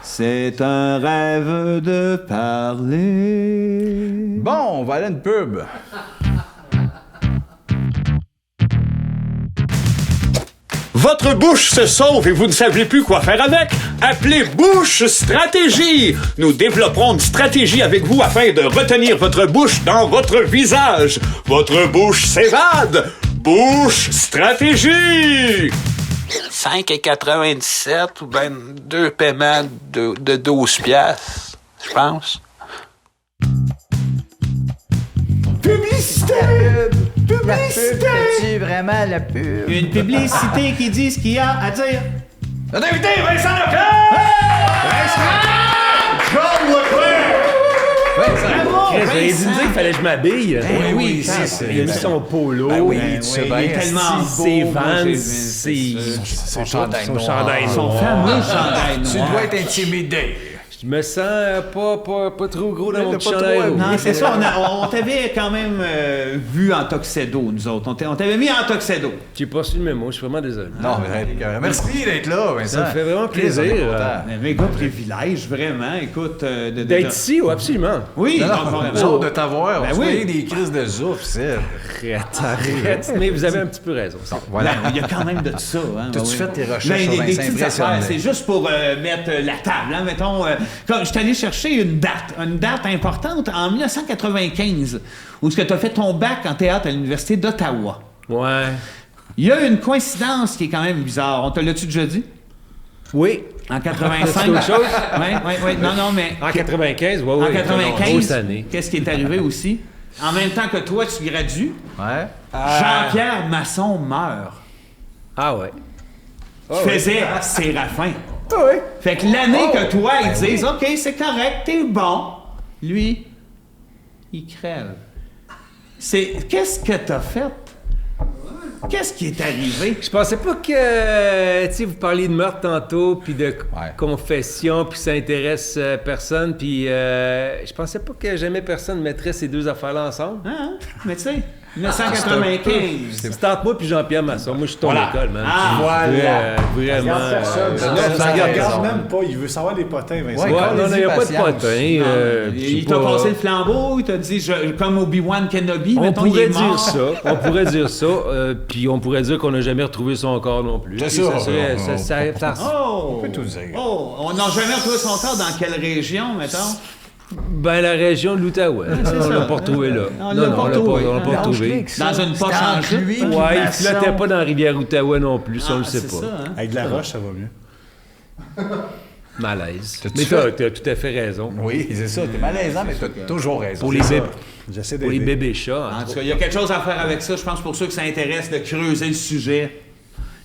C'est un rêve de parler. Bon, on va aller à une pub. Votre bouche se sauve et vous ne savez plus quoi faire avec? Appelez Bouche Stratégie! Nous développerons une stratégie avec vous afin de retenir votre bouche dans votre visage. Votre bouche s'évade! Bouche Stratégie! 5,97 ou ben 2 paiements de 12 piastres, je pense. Publicité! Publicité! C'est vraiment la pub. Une publicité qui dit ce qu'il y a à dire. Notre invité, Vincent Leclerc! John Leclerc! Bravo! Chris, j'aurais dû me dire qu'il fallait que je m'habille. oui, Il a mis son polo. Ben oui, Ben tu sais oui, bien. il est tellement beau. Ses moi, Vans, j'ai- Son chandail son noir. chandail Son noir. fameux chandail Tu noir. dois être intimidé. Je me sens pas trop gros dans mon Pas petit trop, chandail. Non, c'est ça, on t'avait quand même vu en tuxedo, nous autres. On t'avait mis en tuxedo. J'ai pas su le mémo, je suis vraiment désolé. Non, mais merci d'être là, Vincent. Ça me fait vraiment plaisir. On est content. Mais gars, privilège, vraiment. Écoute, D'être ici, oui, absolument. Oui, Non, donc, non, on- nous autres, de t'avoir. Ben On se oui. voyait des crises de zouf, c'est. Arrête. Mais vous avez un petit peu raison. Voilà. Ben, il y a quand même de ça. Hein, T'as-tu oui. fait tes recherches Ben, sur des Vincent petites impressionnant? affaires, c'est juste pour mettre la table. Hein, mettons, comme je suis allé chercher une date importante en 1995, où tu as fait ton bac en théâtre à l'Université d'Ottawa. Ouais. Il y a une coïncidence qui est quand même bizarre. On te l'a-tu déjà dit? Oui. En 85. C'est autre chose? Oui. Non, mais. En 95, oui, En oui. 95, Grosse année. qu'est-ce qui est arrivé aussi? En même temps que toi, tu gradues, Ouais. Jean-Pierre Masson meurt. Ah ouais. Qui faisait Séraphin. Ah oui. Fait que l'année que toi, ils disent OK, c'est correct, t'es bon, lui, il crève. Qu'est-ce que t'as fait? Qu'est-ce qui est arrivé? Je pensais pas que, tu sais, vous parliez de meurtre tantôt, puis de Ouais. confession, puis ça intéresse personne, puis je pensais pas que jamais personne mettrait ces deux affaires-là ensemble. Hein? Mais tu sais, 1995. C'est entre moi puis Jean-Pierre Masson. Moi, je suis ton Voilà. école, man. Ah, Vraiment. ça Il a regarde raison. même pas, il veut savoir les potins, Vincent. Ouais, Ouais, quand non, les il n'y a pas de patience. potin. Il t'a passé le flambeau, il t'a dit, comme Obi-Wan Kenobi, On mettons, il pourrait est mort. dire ça. On pourrait dire ça. Puis on pourrait dire qu'on n'a jamais retrouvé son corps non plus. C'est Puis ça. serait- ça- Oh! On peut tout dire. Oh! On n'a jamais retrouvé son corps dans quelle région, mettons? Ben, la région de l'Outaouais. On l'a pas retrouvé là. On Non, l'a non, pas on l'a retrouvé. pas retrouvé. Dans une poche en jute. lui, Ouais, il flottait pas dans la rivière Outaouais non plus, ça on le sait c'est pas. ça, hein? Avec de la roche, ça va mieux. Malaise. T'as-tu Mais fait- t'as tout à fait raison. Oui, c'est ça. T'es malaisant, mais t'as toujours raison. Pour les, C'est bébés, ça. J'essaie Pour les d'aider. bébés chats. En tout cas, il y a quelque chose à faire avec ça. Je pense pour ceux que ça intéresse de creuser le sujet.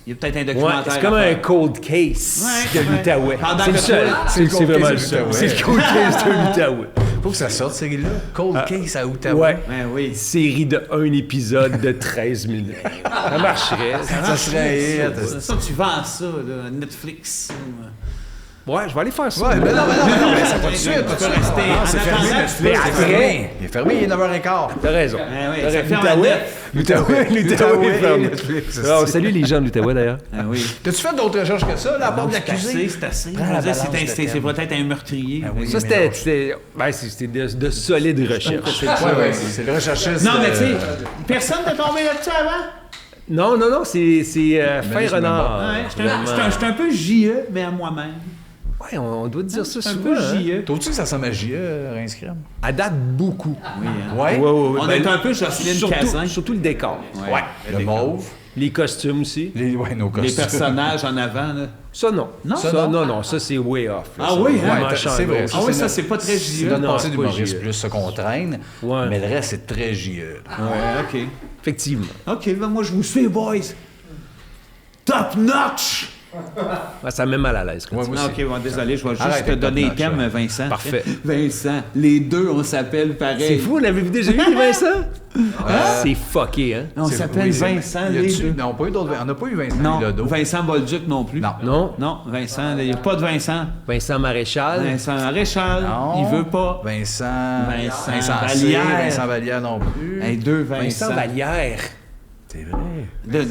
Il y a peut-être un Ouais, documentaire. c'est comme à un faire. cold case Ouais, de l'Outaouais. Pendant C'est que le seul. toi- C'est vraiment le seul. l'Outaouais. C'est le cold case de l'Outaouais. Faut que ça sorte, cette série-là. Cold Case à Ottawa. Ouais. Ben oui. Série de un épisode de 13 minutes. Ça marcherait. Ça serait hit. Ça, tu vends ça, là, Netflix. Ouais, je vais aller faire ça. Ouais, mais non, c'est pas de suite. Tu peux rester. c'est En fermé, attendant, Netflix. tu peux C'est rester. fermé. Il est fermé, il est 9h15. T'as raison. Ben oui, T'as ça raison. ferme à L'Outaouais. 9. L'Outaouais est fermé. Netflix. Alors, on salue les gens de l'Outaouais, d'ailleurs. Ah oui. T'as-tu fait d'autres recherches que ça, là, à part de C'est assez, l'accusé? c'est assez. Prends la Je veux dire, balance de c'est thème. peut-être un meurtrier. oui. Ça, c'était de solides recherches. Ouais, c'est le recherchiste. Non, mais tu sais, personne n'est tombé là-dessus avant? Non, c'est fin renard. Ouais, j'étais un peu JE, mais à moi-même. Ouais, on doit dire ça Un souvent. peu hein. JE. Trouves-tu que ça ressemble à J.E., Rince Crème? À date, beaucoup. Oui, hein. Ouais. On est un peu Jocelyne Cazin. Surtout le décor. Ouais. Le mauve. Les costumes aussi. Ouais, nos Les costumes. personnages en avant, là. Ça, non. Non? Ça, non, ça, c'est way off. là. Ah Ça, oui, hein? vraiment Ouais, c'est vrai. champ Ah oui, c'est ça, notre- c'est pas très C'est JE. notre Non, passé c'est pas d'humoriste J.E. plus ce qu'on traîne, Ouais. mais le reste, c'est très J.E. Ouais, OK. Effectivement. OK, ben moi, je vous suis, boys. Top notch! Ouais, ça me met mal à l'aise. quand Ouais, tu moi Ah, aussi. OK, bon, désolé, je vais juste Arrête te avec donner top les thèmes, notch, Vincent. Parfait. Vincent, les deux, on s'appelle pareil. C'est fou, on avait déjà vu les Vincent? C'est fucké, hein? On s'appelle Vincent, Y a-tu- les deux. Non, pas eu d'autres. On n'a pas eu Vincent Non, Lodo. Vincent Bolduc non plus. Non. Non? Non, Vincent, il n'y a pas de Vincent. Vincent Maréchal. Vincent Maréchal, Non. il veut pas. Vincent Vincent C, Vallière. Vincent Vallière non plus. Hey, deux Vincent. Vincent Vallière. C'est vrai.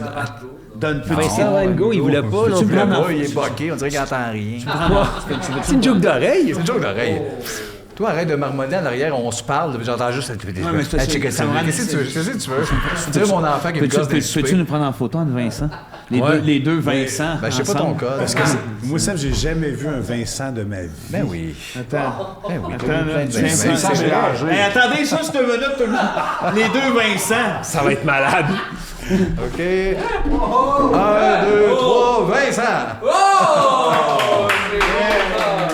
Donne plus Vincent Van Gogh, il voulait pas non Tu plus. le vois, il est boqué, on dirait qu'il entend rien. C'est une joke d'oreille. C'est une joke d'oreille. Toi, arrête de marmonner en arrière, on se parle, j'entends juste... mais c'est ça, checker ça ça. me rend- Qu'est-ce que tu veux? Tu veux mon enfant qui me gosse des Peux-tu soupers? nous prendre en photo entre Vincent? Ouais. Les deux Vincent. Ben, je sais pas ton ensemble. code. Parce que moi, Sam, j'ai jamais vu un Vincent de ma vie. Ben oui. Attends. Ben oui. Attends, là, Vincent, Vincent, c'est Hey, attendez, ça, c'est une minute, tout le monde. Les deux Vincent. Ça va être malade. OK. 1, 2, 3, Vincent!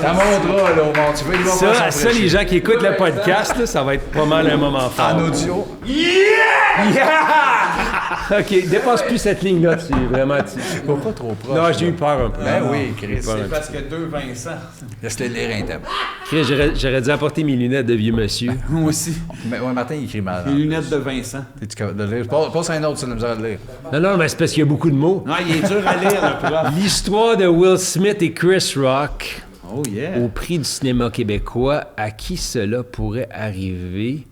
T'as montrera, là, au monde. Tu veux, il va faire son Ça, les prêcher. gens qui écoutent le podcast, là, ça va être pas mal un moment fort. En audio. OK, dépasse plus cette ligne-là. Vraiment, Faut pas trop proche. Non, j'ai là. eu peur un peu. Ben oui, Chris. C'est parce que deux Vincent. Laisse-le lire un thème. Chris, j'aurais dû apporter mes lunettes de vieux monsieur. Moi aussi. Mais ouais, Martin, il écrit mal. Les lunettes de Vincent. Es-tu capable de lire? Passe un autre, c'est la misère de lire. Non, mais c'est parce qu'il y a beaucoup de mots. Non, il est dur à lire, le prof. L'histoire de Will Smith et Chris Rock Oh, yeah. au prix du cinéma québécois. À qui cela pourrait arriver?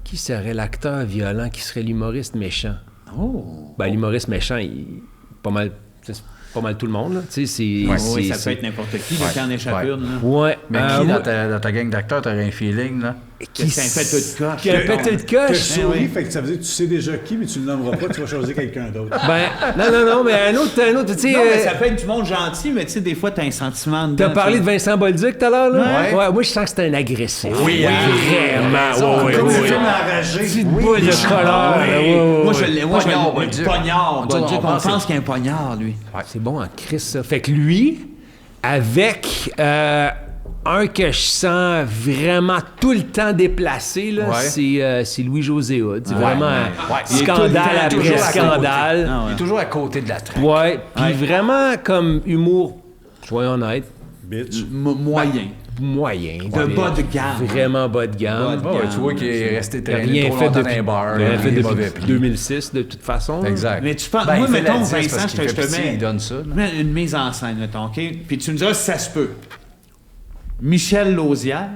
Qui serait l'acteur violent? Qui serait l'humoriste méchant? Oh. Ben, l'humoriste méchant, pas mal tout le monde, là. Tu sais, c'est... Oui, ça peut être n'importe qui, là, qui en échappe une. Là. Ouais. Mais qui dans ta gang d'acteurs, t'aurais un feeling, là? Qui s'est fait toute coche. Qui a un pété de T'as coche? souris, oui. fait que ça veut dire que tu sais déjà qui, mais tu ne le nommeras pas, tu vas choisir quelqu'un d'autre. Ben, non, mais un autre, tu sais... Non, mais ça peut être du monde gentil, mais tu sais, des fois, t'as un sentiment dedans. T'as parlé de Vincent Bolduc tout à l'heure, là? Ouais. Moi, je sens que c'était un agressif. Oui, vraiment. Comme Oui. des films enragés. Petite boule de colère. Moi, je l'ai. Moi, je Poignard, l'ai. Bolduc. Poignard. Bolduc, On on pense pense qu'il y a un poignard, lui. C'est bon en Christ, ça. Fait que lui, avec un que je sens vraiment tout le temps déplacé, là, Ouais. c'est Louis-José Hood. C'est vraiment Ouais. un Il est tout le scandale temps après toujours à côté. scandale. Ah, Il est toujours à côté de la traque. Ouais, puis vraiment comme humour, soyons honnêtes, Bitch. Moyen. moyen. De bas de gamme. Vraiment bas de gamme. Bas de Ouais, tu vois qu'il est resté Il a traîné rien trop fait longtemps dans depuis, les bars. il a rien fait il est depuis mauvais pli. 2006, de toute façon. là. Exact. Mais tu penses. Ben, moi, il fait la mettons, 10 parce Vincent, qu'il je fait te pitié, mets. il donne ça, là. Mets une mise en scène, mettons, OK? Puis tu me diras si ça se peut. Michel Lausière.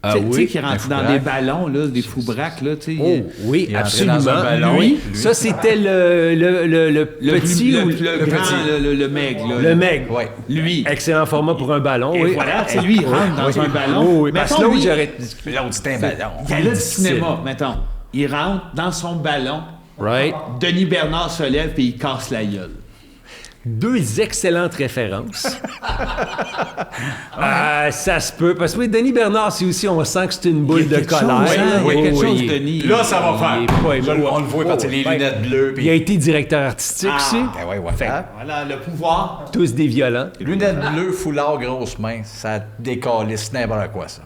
Ah Tu sais, oui? qui rentre dans foubraque. des ballons, là, des fous-braques, là, tu sais. Oh, oui, Il est entré dans absolument. un ballon. Lui, Lui. ça, c'était le petit ou le grand, petit? le maigre, là. Le maigre. Ouais. Lui. Excellent format pour un ballon, Et oui. voilà, tu sais, lui, il rentre dans un ballon. Oui, parce que Mettons, l'autre, lui, j'aurais... L'autre, c'est un ballon. gala du cinéma, mettons. Il rentre dans son ballon. Right. Denis Bernard se lève et il casse la gueule. Deux excellentes références. Ça se peut. Parce que oui, Denis Bernard, c'est aussi, on sent que c'est une boule Il y a de quelque colère. chose, hein, il y a quelque chose, il- Denis. Là, ça va faire. il est pas- On le voit quand il a les lunettes bleues. Il a été directeur artistique aussi. Ben ouais, ouais. Fait que Voilà, le pouvoir. tous des violents. Lunettes bleues, foulard, grosse main, ça décalisse n'importe quoi, ça.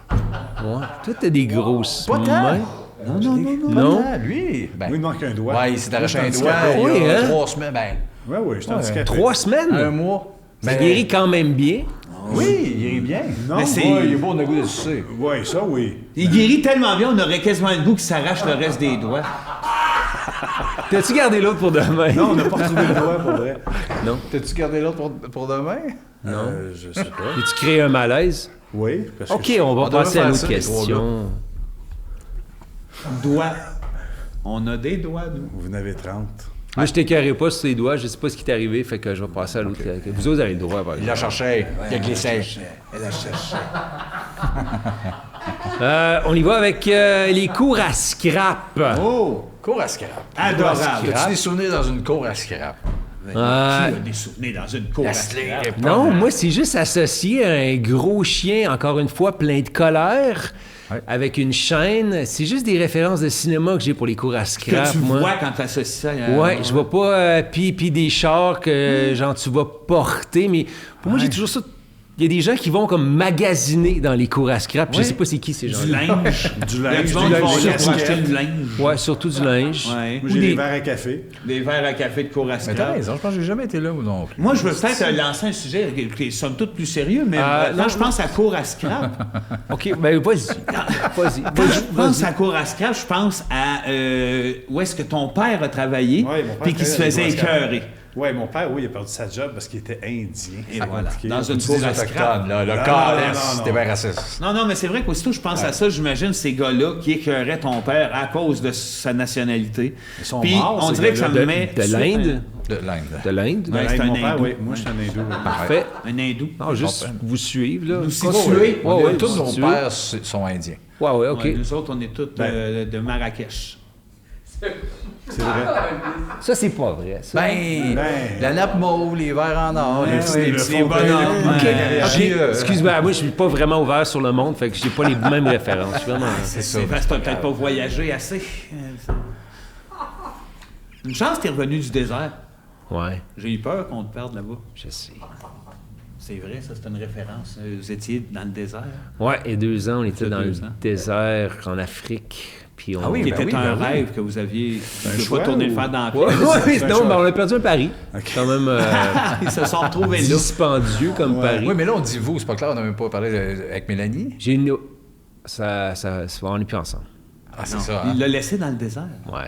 Ouais. Toi, t'as des grosses Pas tant. mains. Non? Ah, lui, ben, Moi, il manque un doigt. ouais, il s'est arraché un Je suis doigt handicapé. il y Oui, a hein? 3 semaines. Ben, Ouais, je suis handicapé. 3 semaines? un mois. Ça guérit quand même bien. Oui, il rit bien. Non, Mais c'est- Ouais, il est beau, on a goût de sucer. Ouais, ça, oui. Il guérit tellement bien, on aurait quasiment le goût qu'il s'arrache le reste des doigts. T'as-tu gardé l'autre pour demain? Non, on n'a pas retrouvé le doigt, pour vrai. T'as-tu gardé l'autre pour demain? Je sais pas. Et tu crées un malaise? Oui, parce OK, que on va devrait passer à faire l'autre ça, les trois question. Doigts. On a des doigts, nous. vous en avez 30. Moi, je t'écœurerai pas sur tes doigts. Je sais pas ce qui t'est arrivé, fait que je vais passer à l'autre. Vous autres avez le droit, par Il la exemple. cherchait. Il a glissé. On y va avec les cours à scrap. Oh! Cours à scrap. Adorable. As-tu des souvenirs dans une cour à scrap? Qui a des souvenirs dans une cour à scrap? Non, moi, c'est juste associé à un gros chien, encore une fois, plein de colère, Ouais. avec une chaîne. C'est juste des références de cinéma que j'ai pour les cours à scrap, Que tu moi. vois quand tu associes ça à... Ouais, je vois pas puis des chars que genre tu vas porter, mais pour moi j'ai toujours ça. Il y a des gens qui vont comme magasiner dans les cours à scrap. Je sais pas c'est qui ces gens. Du linge. Du Il y a linge, du monde qui vont là pour surtout. acheter du linge. Ouais, surtout du linge. Ouais. Moi, Ou j'ai des des- verres à café. Des verres à café de cour à Mais t'as scrap. raison, je pense que j'ai jamais été là, ou non plus. Moi, je veux peut-être lancer un sujet qui est somme toute plus sérieux, mais non, quand je pense à cour à scrap, OK, ben vas-y. Vas-y. quand je pense à cour à scrap, je pense à où est-ce que ton père a travaillé Ouais, mon père puis qui se travaillait faisait dans le cour à scrap. écœurer. Oui, mon père, oui, il a perdu sa job parce qu'il était indien. Et Ça voilà, compliqué. dans une Tu cour dis à scrap. autochtone, là, le Non, calice, non, non. t'es bien raciste. Non, mais c'est vrai qu'aussitôt je pense à ça, j'imagine ces gars-là qui écœuraient ton père à cause de sa nationalité. Ils sont Puis morts, on ces dirait que ça gars-là. me met... De l'Inde? De l'Inde. De l'Inde? Ouais, c'est Mon un père, hindou. oui. Moi, je suis un hindou. oui. Parfait. Un hindou. Non, juste vous suivre, là. Nous Continuez. situer. Ouais, ouais, Tous nos situer. pères sont indiens. Ouais, ouais, OK. Ouais, nous autres, on est tous de Marrakech. C'est vrai. Ça, c'est pas vrai. Ça. Ben, la nappe mauve, les verres en or, les petits les petits bonhommes. OK. Ouais. OK. Excuse-moi, moi, je suis pas vraiment ouvert sur le monde, fait que j'ai pas les mêmes références. Je suis vraiment... C'est parce que t'as peut-être pas voyagé assez. Une chance, t'es revenu du désert. Ouais, J'ai eu peur qu'on te perde là-bas. je sais. C'est vrai, ça, c'est une référence. Vous étiez dans le désert. Ouais, et 2 ans, on était Ça, dans le 2 ans. désert en Afrique. Puis on... Ah oui, Qui ben était un oui. rêve que vous aviez. Vous ne choix pas tourner ou- le fer dans la Ouais, pièce. ouais, non, ben, on a perdu un pari. Quand même Ils se sont retrouvés là. dispendieux comme pari. Oui, mais là, on dit vous, c'est pas clair, on n'a même pas parlé avec Mélanie. J'ai une... on n'est plus ensemble. Ah, c'est Non, ça. Hein? il l'a laissé dans le désert. Ouais.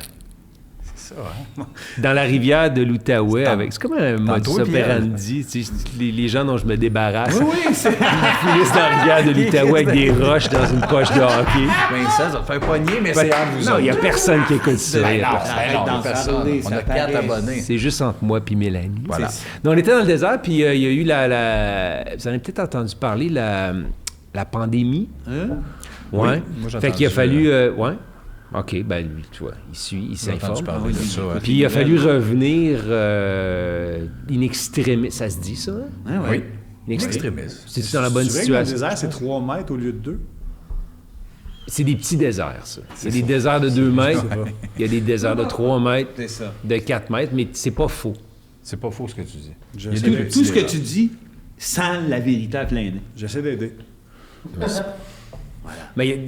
C'est ça, hein? Dans la rivière de l'Outaouais, avec... C'est comme un modus toi, Pierre. operandi. Tu sais, les gens dont je me débarrasse. Oui, c'est. Ils finissent dans la rivière de l'Outaouais avec des roches dans une poche de hockey. Vincent, ça va te faire poigner, mais c'est entre vous Non, il n'y a autres. personne qui écoute ça. Ben y a non, personne. ben non, Arrête d'en personne. parler, On ça a 4 paraît. abonnés. C'est juste entre moi et Mélanie. Voilà. Donc, on était dans le désert, puis il y a eu vous en avez peut-être entendu parler, la pandémie. Hein? Ouais. moi, j'ai Fait qu'il a entendu, fallu... ouais. OK, ben lui, tu vois, il suit, il J'ai entendu s'informe. parler de ça. ouais. Puis il a fallu revenir in extremis. Ça se dit, ça? Hein? Hein, ouais. Oui. In extremis. Extrémiste. C'est-tu dans la bonne Tu sais que dans le situation? désert, c'est 3 mètres au lieu de 2? C'est des petits déserts, ça. Il y a des déserts de 2 mètres, il y a des déserts de 3 mètres, C'est ça. de 4 mètres, mais c'est pas faux. C'est pas faux ce que tu dis. J'essaie d'aider. Tout ce que tu dis sent la vérité à plein nez. J'essaie d'aider. Mais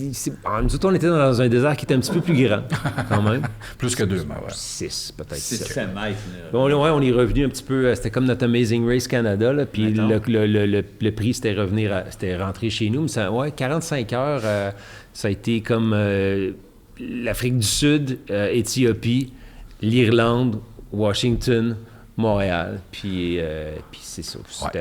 nous autres, on était dans un désert qui était un petit peu plus grand, quand même. Plus que 2 mètres, ouais. 6, peut-être C'est 7. 7 mètres. là. Bon, ouais, on est revenu un petit peu. C'était comme notre Amazing Race Canada, là, puis le prix, c'était c'était rentrer chez nous. Mais ça, 45 heures, ça a été comme l'Afrique du Sud, Éthiopie, l'Irlande, Washington, Montréal. Puis c'est ça. C'était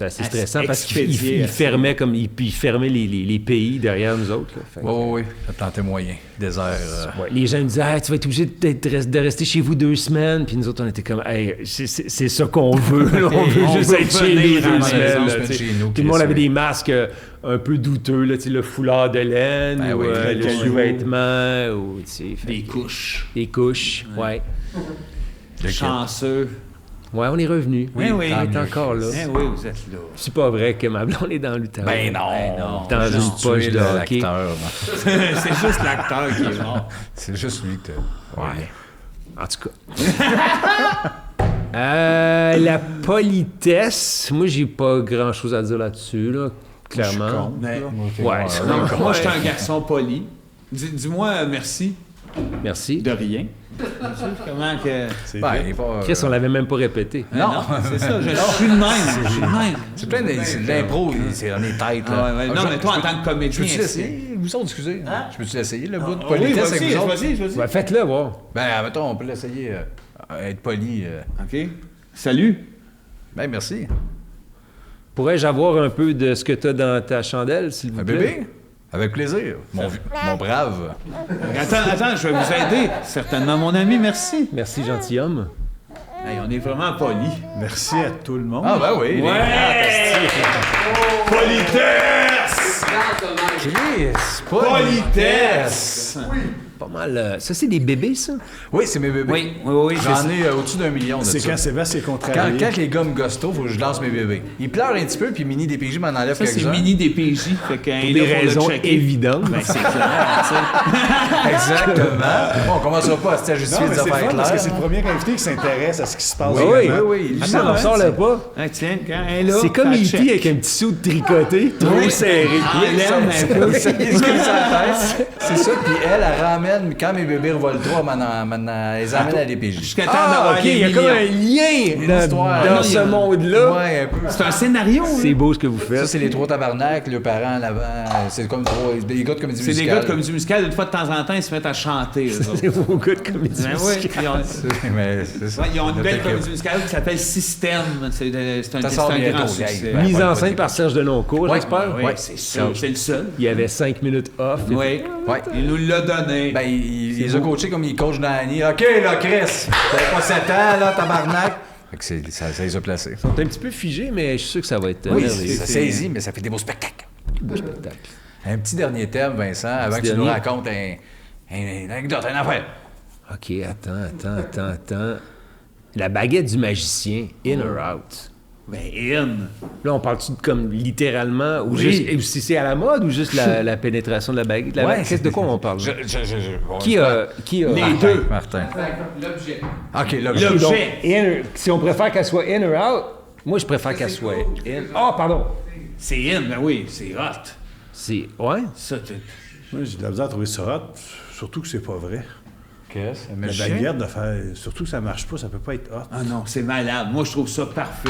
assez stressant parce qu'il expédié, fermait comme il fermait les pays derrière nous autres. Là. Fait que, Oui, ça tentait moyen. Désert. ouais, les gens me disaient hey, tu vas être obligé de rester chez vous 2 semaines. Puis nous autres, on était comme hey, c'est ça qu'on veut. Là. On veut juste veut être chez venir nous à 2 la semaines. maison, là, se tu sais. mettre chez nous, Tout le monde puis avait ça. des masques un peu douteux, là, tu sais, le foulard de laine, Ben ou oui, le le sous-vêtement, ou tu sais, fait Des que- couches. Des couches, ouais. Chanceux. Ouais, on est revenu. Oui, oui. On est tant mieux. encore là. Eh oui, vous êtes là. C'est pas vrai que ma blonde est dans l'Outaouais. Ben non. Dans une Juste poche tuer de hockey. l'acteur. C'est juste l'acteur qui est mort. C'est juste lui que Ouais. En tout cas. La politesse, moi, j'ai pas grand-chose à dire là-dessus. Là. clairement. Mais- Ouais, Non, moi, je suis un garçon poli. Dis-moi merci. merci. De rien. Comment que... C'est Ben, vrai. il est pas, Chris, on l'avait même pas répété. Non, c'est ça. Je suis de même. Je suis de même. c'est plein de l'impro, c'est dans les têtes. Ah, Là. ouais, ouais. Non, mais toi, en tant que Je comédien... peux-tu l'essayer? Vous autres, excusez. Je peux-tu l'essayer, le bout de Ah, oui, politesse avec vas-y, vous autres? vas-y. Ben, faites-le, voir. Ben, mettons, on peut l'essayer. Être poli. OK. Salut. Ben, merci. Pourrais-je avoir un peu de ce que t'as dans ta chandelle, s'il vous Un plaît? bébé? Avec plaisir. Mon brave. Attends, je vais vous aider. Certainement, mon ami, merci. Merci, gentilhomme. Hey, on est vraiment polis. Merci à tout le monde. Ah, ben oui. Politesse! Chris, Politesse! Pas mal. Ça, c'est des bébés, ça? Oui, c'est mes bébés. Oui. J'en ai au-dessus d'1 million de C'est ça. quand Sébastien est contrarié. Quand les gars me gossent trop, faut que je lance mes bébés. Ils pleurent un petit peu, puis Mini DPJ m'en enlève Ça, c'est quelques-uns. mini DPJ. Fait qu'un Pour des raisons évidentes. Ben, c'est clair, tu sais. Exactement. Bon, on commencera pas à se Non, justifier mais des c'est affaires fun parce que claires. c'est le premier invité qui s'intéresse à ce qui se passe. Oui, vraiment. oui. Ah, Ça, non, on sort hein, le pas. Ah, tiens, quand elle est là... C'est comme ça E.T. check. avec un petit saut de tricoté, trop serré. Ah, l'aime un peu. C'est ça, puis elle ramène, quand mes bébés revolent trop, elle les amène à DPJ. Jusqu'à temps Ah, d'avoir OK, les il y a comme millions. un lien Une dans histoire. dans Non, ce il y a- monde-là. Ouais, un peu. C'est un scénario, hein? C'est beau ce que vous Ça, faites. c'est les trois tabarnaks, le parent en avant. C'est comme des gars de comédie C'est musicale. des gars de comédie musicale, une fois de temps en temps, ils se mettent à chanter, eux autres. C'est vos gars de comédie Ben oui, musicale. Mais c'est ça. Ouais, ils ont une belle Notre comédie musicale qui s'appelle Système. C'est un Ça sort grand bientôt, succès. gang. Mise Ouais, en ouais, scène ouais. par Serge Denoncourt, j'espère. Oui, c'est sûr. C'est le seul. Il y avait 5 minutes off. Oui. Ouais. Il nous l'a donné. Ben, il les a coachés comme il coach Danny. OK, là, Chris, t'avais pas 7 ans, là, tabarnak. Fait que ça les a placés. Ils sont un petit peu figés, mais je suis sûr que ça va être Oui, merveilleux. ça saisit, mais ça fait des beaux spectacles. Beau spectacle. Un petit dernier thème, Vincent, avant que tu nous dernier. racontes une anecdote, une affaire. OK, attends. La baguette du magicien, in or out? Ben, in. Là, on parle-tu de comme littéralement, ou Oui. juste, ou si c'est à la mode, ou juste la pénétration de la baguette? Qu'est-ce de quoi on parle? Là? Qui a... Les deux. Martin. L'objet. OK, l'objet. L'objet. Donc, si on préfère qu'elle soit in or out, moi, je préfère qu'elle soit in. Ah, pardon. C'est in, ben oui, c'est hot. C'est... Ouais? Ça, Moi, j'ai de la misère à trouver ça hot, surtout que c'est pas vrai. Qu'est-ce? La baguette de faire. Surtout que ça marche pas, ça peut pas être hot. Ah non, c'est malade. Moi, je trouve ça parfait.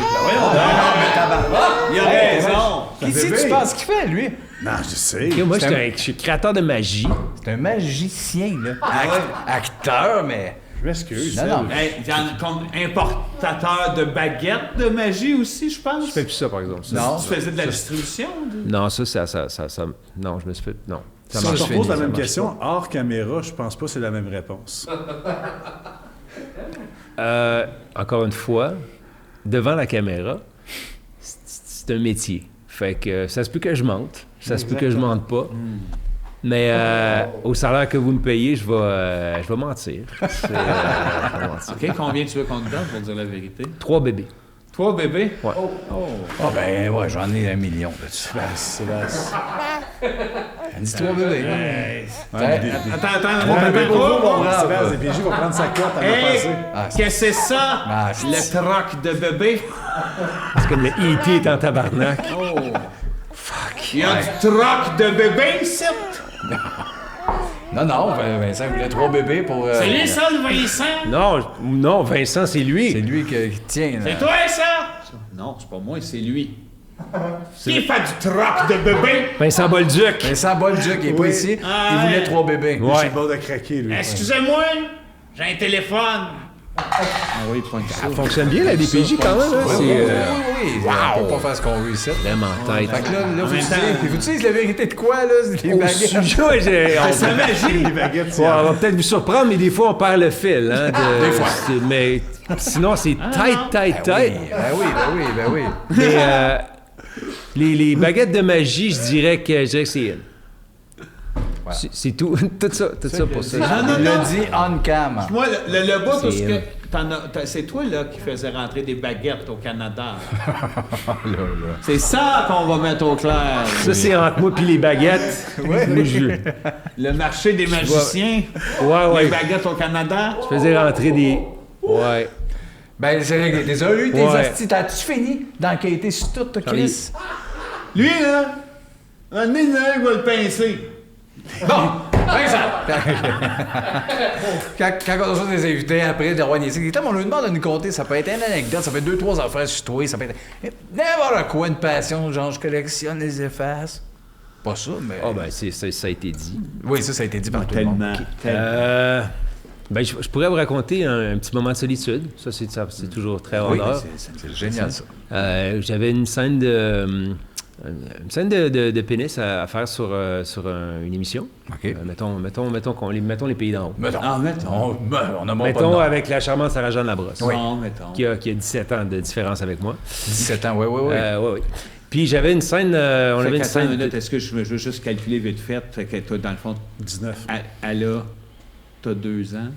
Il a raison. Qu'est-ce que tu penses qu'il fait, lui? Non, je sais. Et moi, je suis créateur de magie. C'est un magicien, là. Acteur, mais... Je m'excuse. Non, non. Hey, il y en a comme importateur de baguettes de magie aussi, je pense. Je fais plus ça, par exemple. Ça. Non. Tu faisais de la distribution? Non, ça... Non, je me suis fait... Non. Ça Si on marche te repose fini, la ça même marche question, hors caméra, je pense pas que c'est la même réponse. Encore une fois, devant la caméra, c'est un métier. Fait que ça se peut que je mente, ça se peut que je mente pas. Mais au salaire que vous me payez, je vais mentir. Je vais mentir. OK, combien tu veux qu'on te donne pour dire la vérité? 3 bébés. 3 bébés? Ouais. Ah, ben, ouais, j'en ai 1 million là-dessus. Sébastien. Elle dit 3 bébés. Attends, Mon bébé pour vous, mon brave. Sébastien DPJ va prendre sa cote à la Hey, passer. qu'est-ce que c'est ça? Ah, c'est- Le troc de bébé? C'est comme le E.T. est en tabarnak. Il y a du troc de bébé ici? Non, Vincent voulait 3 bébés pour... C'est lui ça, le Vincent? Non, Vincent, c'est lui. C'est lui qui tient, là. C'est toi ça? Non, c'est pas moi, c'est lui. Qui fait du troc de bébé? Vincent Bolduc. Vincent Bolduc, il est pas ici. Ah, Il voulait ouais. 3 bébés. Lui, c'est le bord de craquer, lui. Excusez-moi, j'ai un téléphone. Ah oui, point de Ça fonctionne bien, la DPJ, quand même. Hein? Oui, C'est on peut pas faire ce qu'on veut ici. vraiment en tête. Fait que là, En même temps- faut-tu dire la vérité de quoi, là? Les Au baguettes. sujet, on C'est magie. Les baguettes, c'est Ouais, on va peut-être vous surprendre, mais des fois, on perd le fil. Hein, Des fois. Mais sinon, c'est tête. Ben oui. Mais les baguettes de magie, je dirais que c'est in. Voilà. C'est tout. Tout ça pour ça. Non, Il l'a non. dit on cam. Moi, le bout, parce C'est que c'est toi là qui faisais rentrer des baguettes au Canada. C'est ça qu'on va mettre au clair. Ça, c'est entre moi puis les baguettes. Moi, Le marché des magiciens. Ouais. Les baguettes au Canada. Je faisais rentrer des... Ouais. Ben, c'est réglé. T'as eu tes Ouais. hosties. T'as-tu fini d'enquêter sur tout, toi, Chris? Lui, là, Un nez, il va le pincer. Bon, quand on reçoit des invités après de Rouen ici, on lui demande de nous compter, ça peut être une anecdote, ça peut être 2-3 affaires sur toi, ça peut être n'importe quoi, une passion, genre je collectionne les effaces. Pas ça, mais... Ah, ben, ça a été dit. Oui, ça a été dit par tout le monde. Tellement. Ben, je pourrais vous raconter un petit moment de solitude. Ça, c'est toujours très Oui, honneur. c'est génial, ça. J'avais une scène de pénis à faire sur une émission. OK. Mettons les pays d'en haut. Mettons. On a Mettons avec la charmante Sarah-Jeanne Labrosse. Oui. Non, mettons. Qui a 17 ans de différence avec moi. 17 ans, oui. Oui. Puis j'avais une scène... on avait une scène... Est-ce que je veux juste calculer vite fait? Fait que toi, dans le fond, 19. Elle a... T'as 2 ans.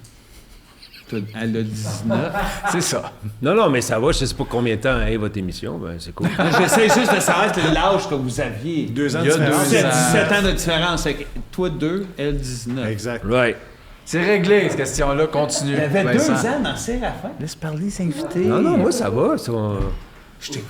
Elle a 19. C'est ça. Non, mais ça va. Je sais pas combien de temps est votre émission. Ben, c'est cool. J'essaie juste de savoir l'âge que vous aviez. 2 ans Il y de a différence. 17 ans de différence. Fait que toi, 2, elle, 19. Exact. Right. C'est réglé, cette question-là. Continue. Elle avait 2 Vincent. ans dans Séraphin. Laisse parler les invités. Non, moi, ça va. Ça...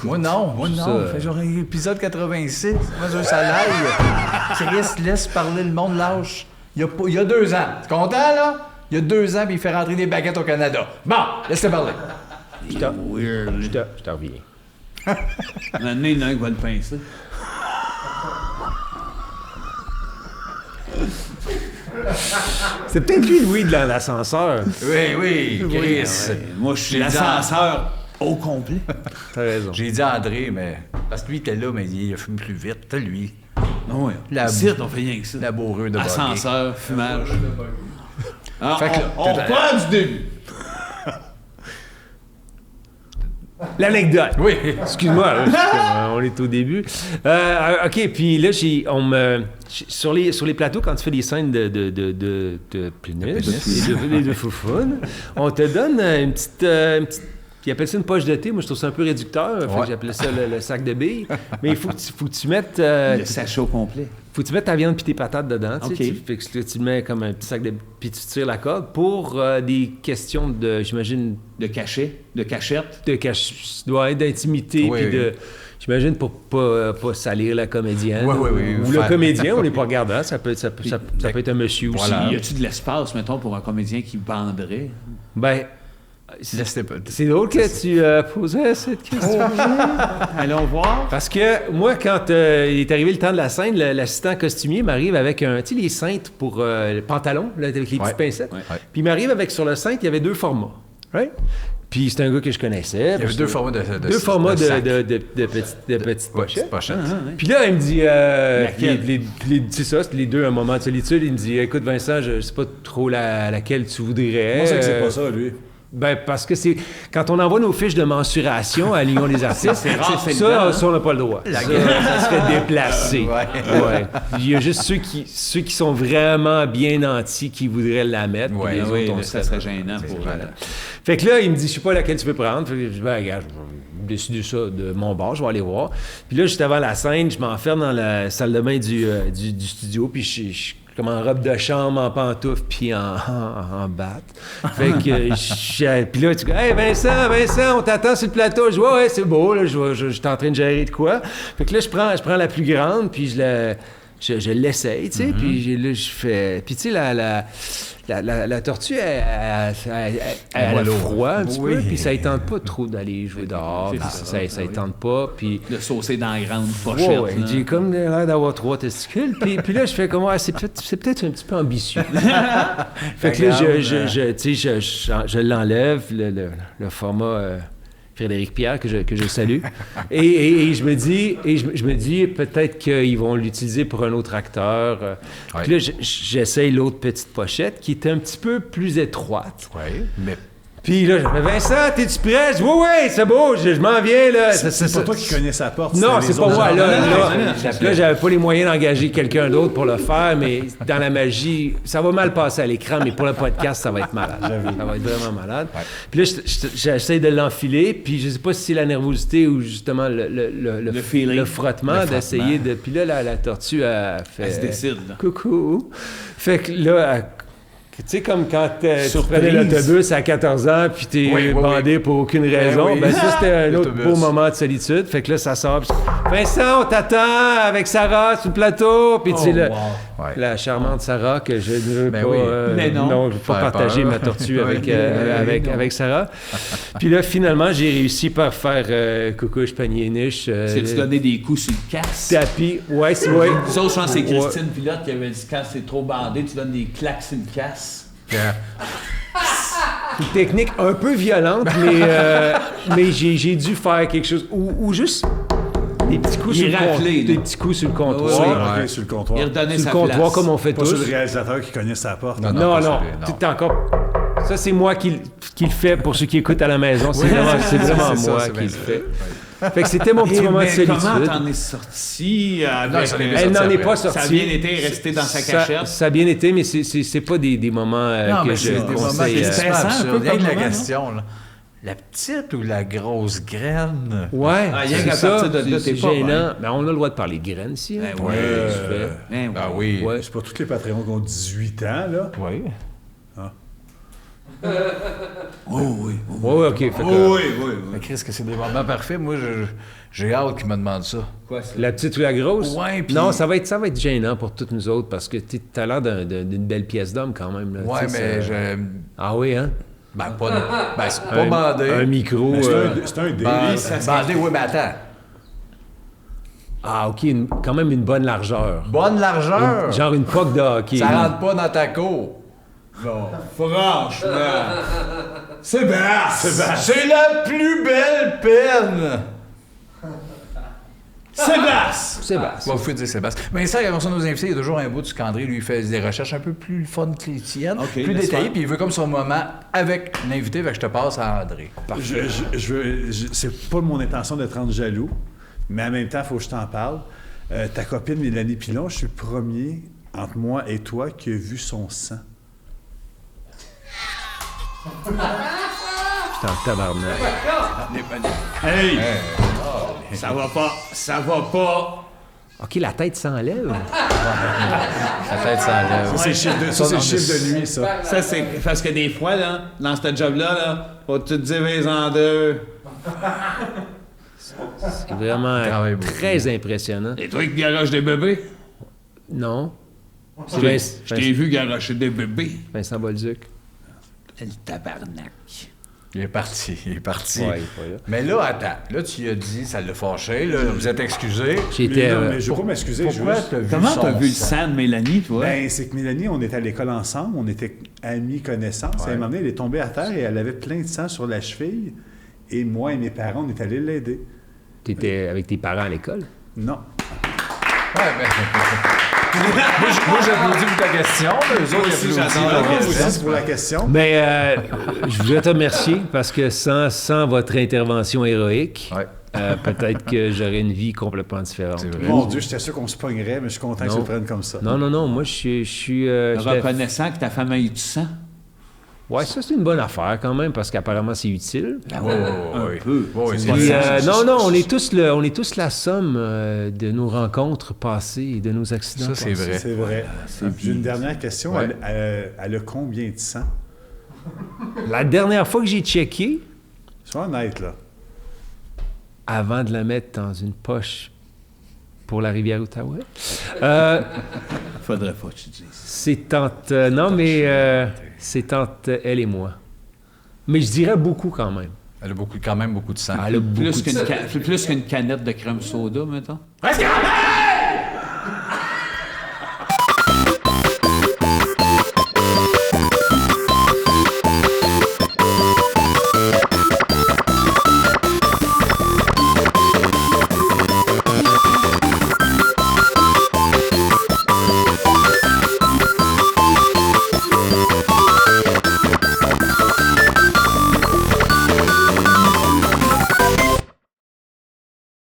Moi non. Ça- Fait genre épisode 86. Moi, je ça l'aille. Chris, laisse parler le monde lâche. Il y a 2 ans. Tu content, là? Il y a 2 ans, puis il fait rentrer des baguettes au Canada. Bon, laisse-le parler. Je te reviens. Un nez, il y en a un qui va le pincer. C'est peut-être lui, Louis, dans l'ascenseur. Oui, Chris. Moi, je suis J'ai dit l'ascenseur au complet. T'as raison. J'ai dit à André, mais... Parce que lui, il était là, mais il a fumé plus vite. C'était lui. Non, oui. La- Ici, on fait rien que ça. Laboureux de Ascenseur, fumage. Alors, Fait que là, on t'es- reprend du début. L'anecdote. Oui. Excuse-moi, on est au début. OK, puis là, sur les plateaux, quand tu fais des scènes de pénis, et de foufounes, on te donne une petite ils appellent ça une poche de thé. Moi, je trouve ça un peu réducteur. Fait que j'appelais ça le sac de billes. Mais il faut que tu mettes... Le sachet au complet. faut que tu mettes ta viande puis tes patates dedans. Tu sais. OK. Fait que tu le mets comme un petit sac de... Puis tu tires la corde pour des questions de, j'imagine... De cachet, de cachette. d'intimité, Oui, puis oui. de... J'imagine pour pas salir la comédienne. Oui. Ou le comédien, on n'est pas regardant. Ça peut être un monsieur aussi. Voilà. Y a-tu de l'espace, mettons, pour un comédien qui banderait? Ben, Laisse-le pas. c'est drôle que tu posais cette question. Allons voir. Parce que moi, quand il est arrivé le temps de la scène, l'assistant costumier m'arrive avec tu sais, les cintres pour le pantalon, là, avec les petites pincettes. Ouais. Puis il m'arrive avec sur le cintre, il y avait 2 formats. Right? Puis c'est un gars que je connaissais. Il y avait Parce 2 que- formats de deux formats sac. de petites Ouais, pochettes. petite pochette. Puis là, il me dit, Laquelle? c'est ça, c'est les deux, un moment de solitude. Il me dit, écoute, Vincent, je sais pas trop laquelle tu voudrais. Moi, c'est que c'est pas ça, lui. Ben, parce que c'est. Quand on envoie nos fiches de mensuration à l'Union des artistes, C'est rare, c'est ça, le temps, on n'a pas le droit. Ça serait déplacé. Ouais. Il y a juste ceux qui sont vraiment bien nantis qui voudraient la mettre. puis Ouais, les Oui, autres, on ça serait- serait gênant pour... Fait que là, il me dit, je sais pas laquelle tu veux prendre. Fait que je dis, ben, regarde, je vais décider ça de mon bord, je vais aller voir. Puis là, juste avant la scène, je m'enferme dans la salle de bain du studio, puis je suis comme en robe de chambre, en pantoufle, puis en batte. Fait que, puis là, tu dis, hey, Vincent, on t'attend sur le plateau. Je dis, ouais, c'est beau, là, je suis en train de gérer de quoi. Fait que là, je prends la plus grande, puis je l'essaye, tu sais, puis là, je fais... Puis tu sais, la tortue, elle a froid un petit peu, puis ça ne tente pas trop d'aller jouer dehors, puis ça ne tente pas, puis... De saucer dans la grande pochette. Ouais, là. j'ai comme l'air d'avoir 3 testicules, puis là, je fais comme, ouais, c'est peut-être un petit peu ambitieux. Fait que là, je l'enlève, le format... Frédéric Pierre, que je salue. Et je me dis peut-être qu'ils vont l'utiliser pour un autre acteur. Puis là, j'essaye l'autre petite pochette qui est un petit peu plus étroite. Oui, mais... Puis là, je me dis, Vincent, t'es-tu prêt? Je dis, oui, c'est beau, je m'en viens, là. C'est pas toi qui connais sa porte. Non, c'était c'est les pas autres moi. gens. Là, j'avais pas les moyens d'engager quelqu'un d'autre pour le faire, mais dans la magie, ça va mal passer à l'écran, mais pour le podcast, ça va être malade. Ça va être vraiment malade. Puis là, j'essaie de l'enfiler, puis je sais pas si c'est la nervosité ou justement le frottement d'essayer de... Puis là, la tortue a fait... Elle se décide, là. Coucou. Fait que là, Tu sais, comme quand tu Surprise. prenais l'autobus à 14 ans, puis t'es Oui, oui, bandé pour aucune raison. oui. Ben ça, c'était un autre L'autobus. beau moment de solitude. Fait que là, ça sort. Puis, Vincent, on t'attend avec Sarah sur le plateau. Puis tu sais, Ouais. la charmante Sarah, que je ne veux Ben pas... oui. Mais non. je veux pas Faire partager peur. ma tortue avec, Oui, avec Sarah. Puis là, finalement, j'ai réussi par faire coucouche, panier, niche. C'est-tu donner des coups sur le casse? Tapis. Ouais, c'est... Ouais. Ça, je pense que c'est Ouais. Christine Pilote qui avait dit quand c'est trop bandé, tu donnes des claques sur le casse. Une technique un peu violente, mais j'ai dû faire quelque chose. Ou juste des petits coups sur le comptoir. raflé, là. Des petits coups sur le comptoir. Oui, OK, Ouais. sur le Il comptoir. redonnait Sur sa le comptoir, place. comme on fait Pas sur tous. le réalisateur qui connaît sa porte. Non, Non, pas non. celui, T'es encore... Ça, c'est moi qui le fais pour ceux qui écoutent à la maison. C'est vraiment c'est ça, moi c'est qui bien le ça. fais. Fait que c'était mon petit moment de mais comment solitude. t'en es sorti? Non, ça n'est pas Elle n'en sorti est après. pas sortie. Ça a bien été resté dans sa cachette. Ça a bien été, mais c'est pas des moments Non, que mais je c'est des moments conseille. qui stressant, un peu absurdes. Rien comme que la moment, non? question, là. La petite ou la grosse graine? Ouais, Ah, rien c'est qu'à ça. partir de là, C'est t'es pas gênant. Ben, on a le droit de parler de graines ici. Hein. Ben oui. Ouais. Ah oui. Ouais. C'est pas tous les Patreons qui ont 18 ans, là. Oui. Oh oui. Ouais, OK. Fait que, Oh oui, oui, Mais oui. Chris, que c'est des moments parfaits. Moi, j'ai hâte qu'ils me demandent ça. Quoi, ça? La petite ou la grosse? Ouais, puis- Non, ça va être gênant pour toutes nous autres parce que t'as l'air d'une belle pièce d'homme quand même. Là, Ouais, tu sais, mais ça- je... Ah oui, hein? Ben, c'est pas bandé. Un micro. Mais c'est un daily. Bandé, oui, mais attends. Ah, OK, quand même une bonne largeur. Bonne largeur. Genre une poque de hockey. Ça rentre pas dans ta cour. Non. Franchement. Sébastien! C'est la plus belle peine. Sébastien! Sébastien. Bon, faut dire Sébastien. Mais ça, quand on nos invités, il y a toujours un bout du Scandré. Lui, il fait des recherches un peu plus fun que les tiennes, Ok, plus laisse détaillées, faire. puis il veut comme son moment avec l'invité. Fait que je te passe à André. C'est pas mon intention d'être rendre jaloux, mais en même temps, il faut que je t'en parle. Ta copine Mélanie Pilon, je suis le premier entre moi et toi qui a vu son sang. J'étais en tabarnak. Hey! Ça va pas, ça va pas. OK, la tête s'enlève. La tête s'enlève. Ça, c'est le chiffre de nuit, ça. Ça, c'est parce que des fois, là, dans ce job-là, là, faut tout diviser en deux. C'est vraiment Travaille beaucoup. très impressionnant. Et toi qui garoches des bébés? Non. C'est Je t'ai vu garocher des bébés. Vincent Bolduc. Le tabarnak. Il est parti. Ouais, il est pas là. Mais là, attends. Là, tu lui as dit, ça l'a fâché. Là, vous êtes excusé. J'étais... Mais je veux pas m'excuser. je veux Pourquoi juste- t'as vu Comment son t'as vu le sang? sang de Mélanie, toi? Ben, c'est que Mélanie, on était à l'école ensemble, on était amis, connaissances. Et à un moment donné, elle est tombée à terre et elle avait plein de sang sur la cheville. Et moi et mes parents, on est allés l'aider. T'étais avec tes parents à l'école? Non. Ouais, ben... moi, j'applaudis pour ta question. Eux autres, aussi, ils applaudissent j'adore la la question. Merci c'est pour la question. Mais je voudrais te remercier parce que sans votre intervention héroïque, Ouais. peut-être que j'aurais une vie complètement différente. C'est vrai. Mon Dieu, j'étais sûr qu'on se pognerait, mais je suis content que tu Non. le prennes comme ça. Non, moi, je suis... Reconnaissant que ta femme a eu du sang. Ouais, ça, c'est une bonne affaire quand même parce qu'apparemment, c'est utile. Un peu. Ouais, c'est Puis, vrai. non, on est tous la somme de nos rencontres passées et de nos accidents Ça, c'est passés. vrai. C'est vrai. J'ai une dernière question. Ouais. Elle a combien de sang? La dernière fois que j'ai checké, Sois honnête, là. avant de la mettre dans une poche pour la rivière Outaouais, Faudrait pas que tu dises. c'est entre... non, mais c'est entre elle et moi. Mais je dirais beaucoup quand même. Elle a quand même beaucoup de sang. Elle a beaucoup Plus de... qu'une plus qu'une canette de crème soda, mettons. Reste calme!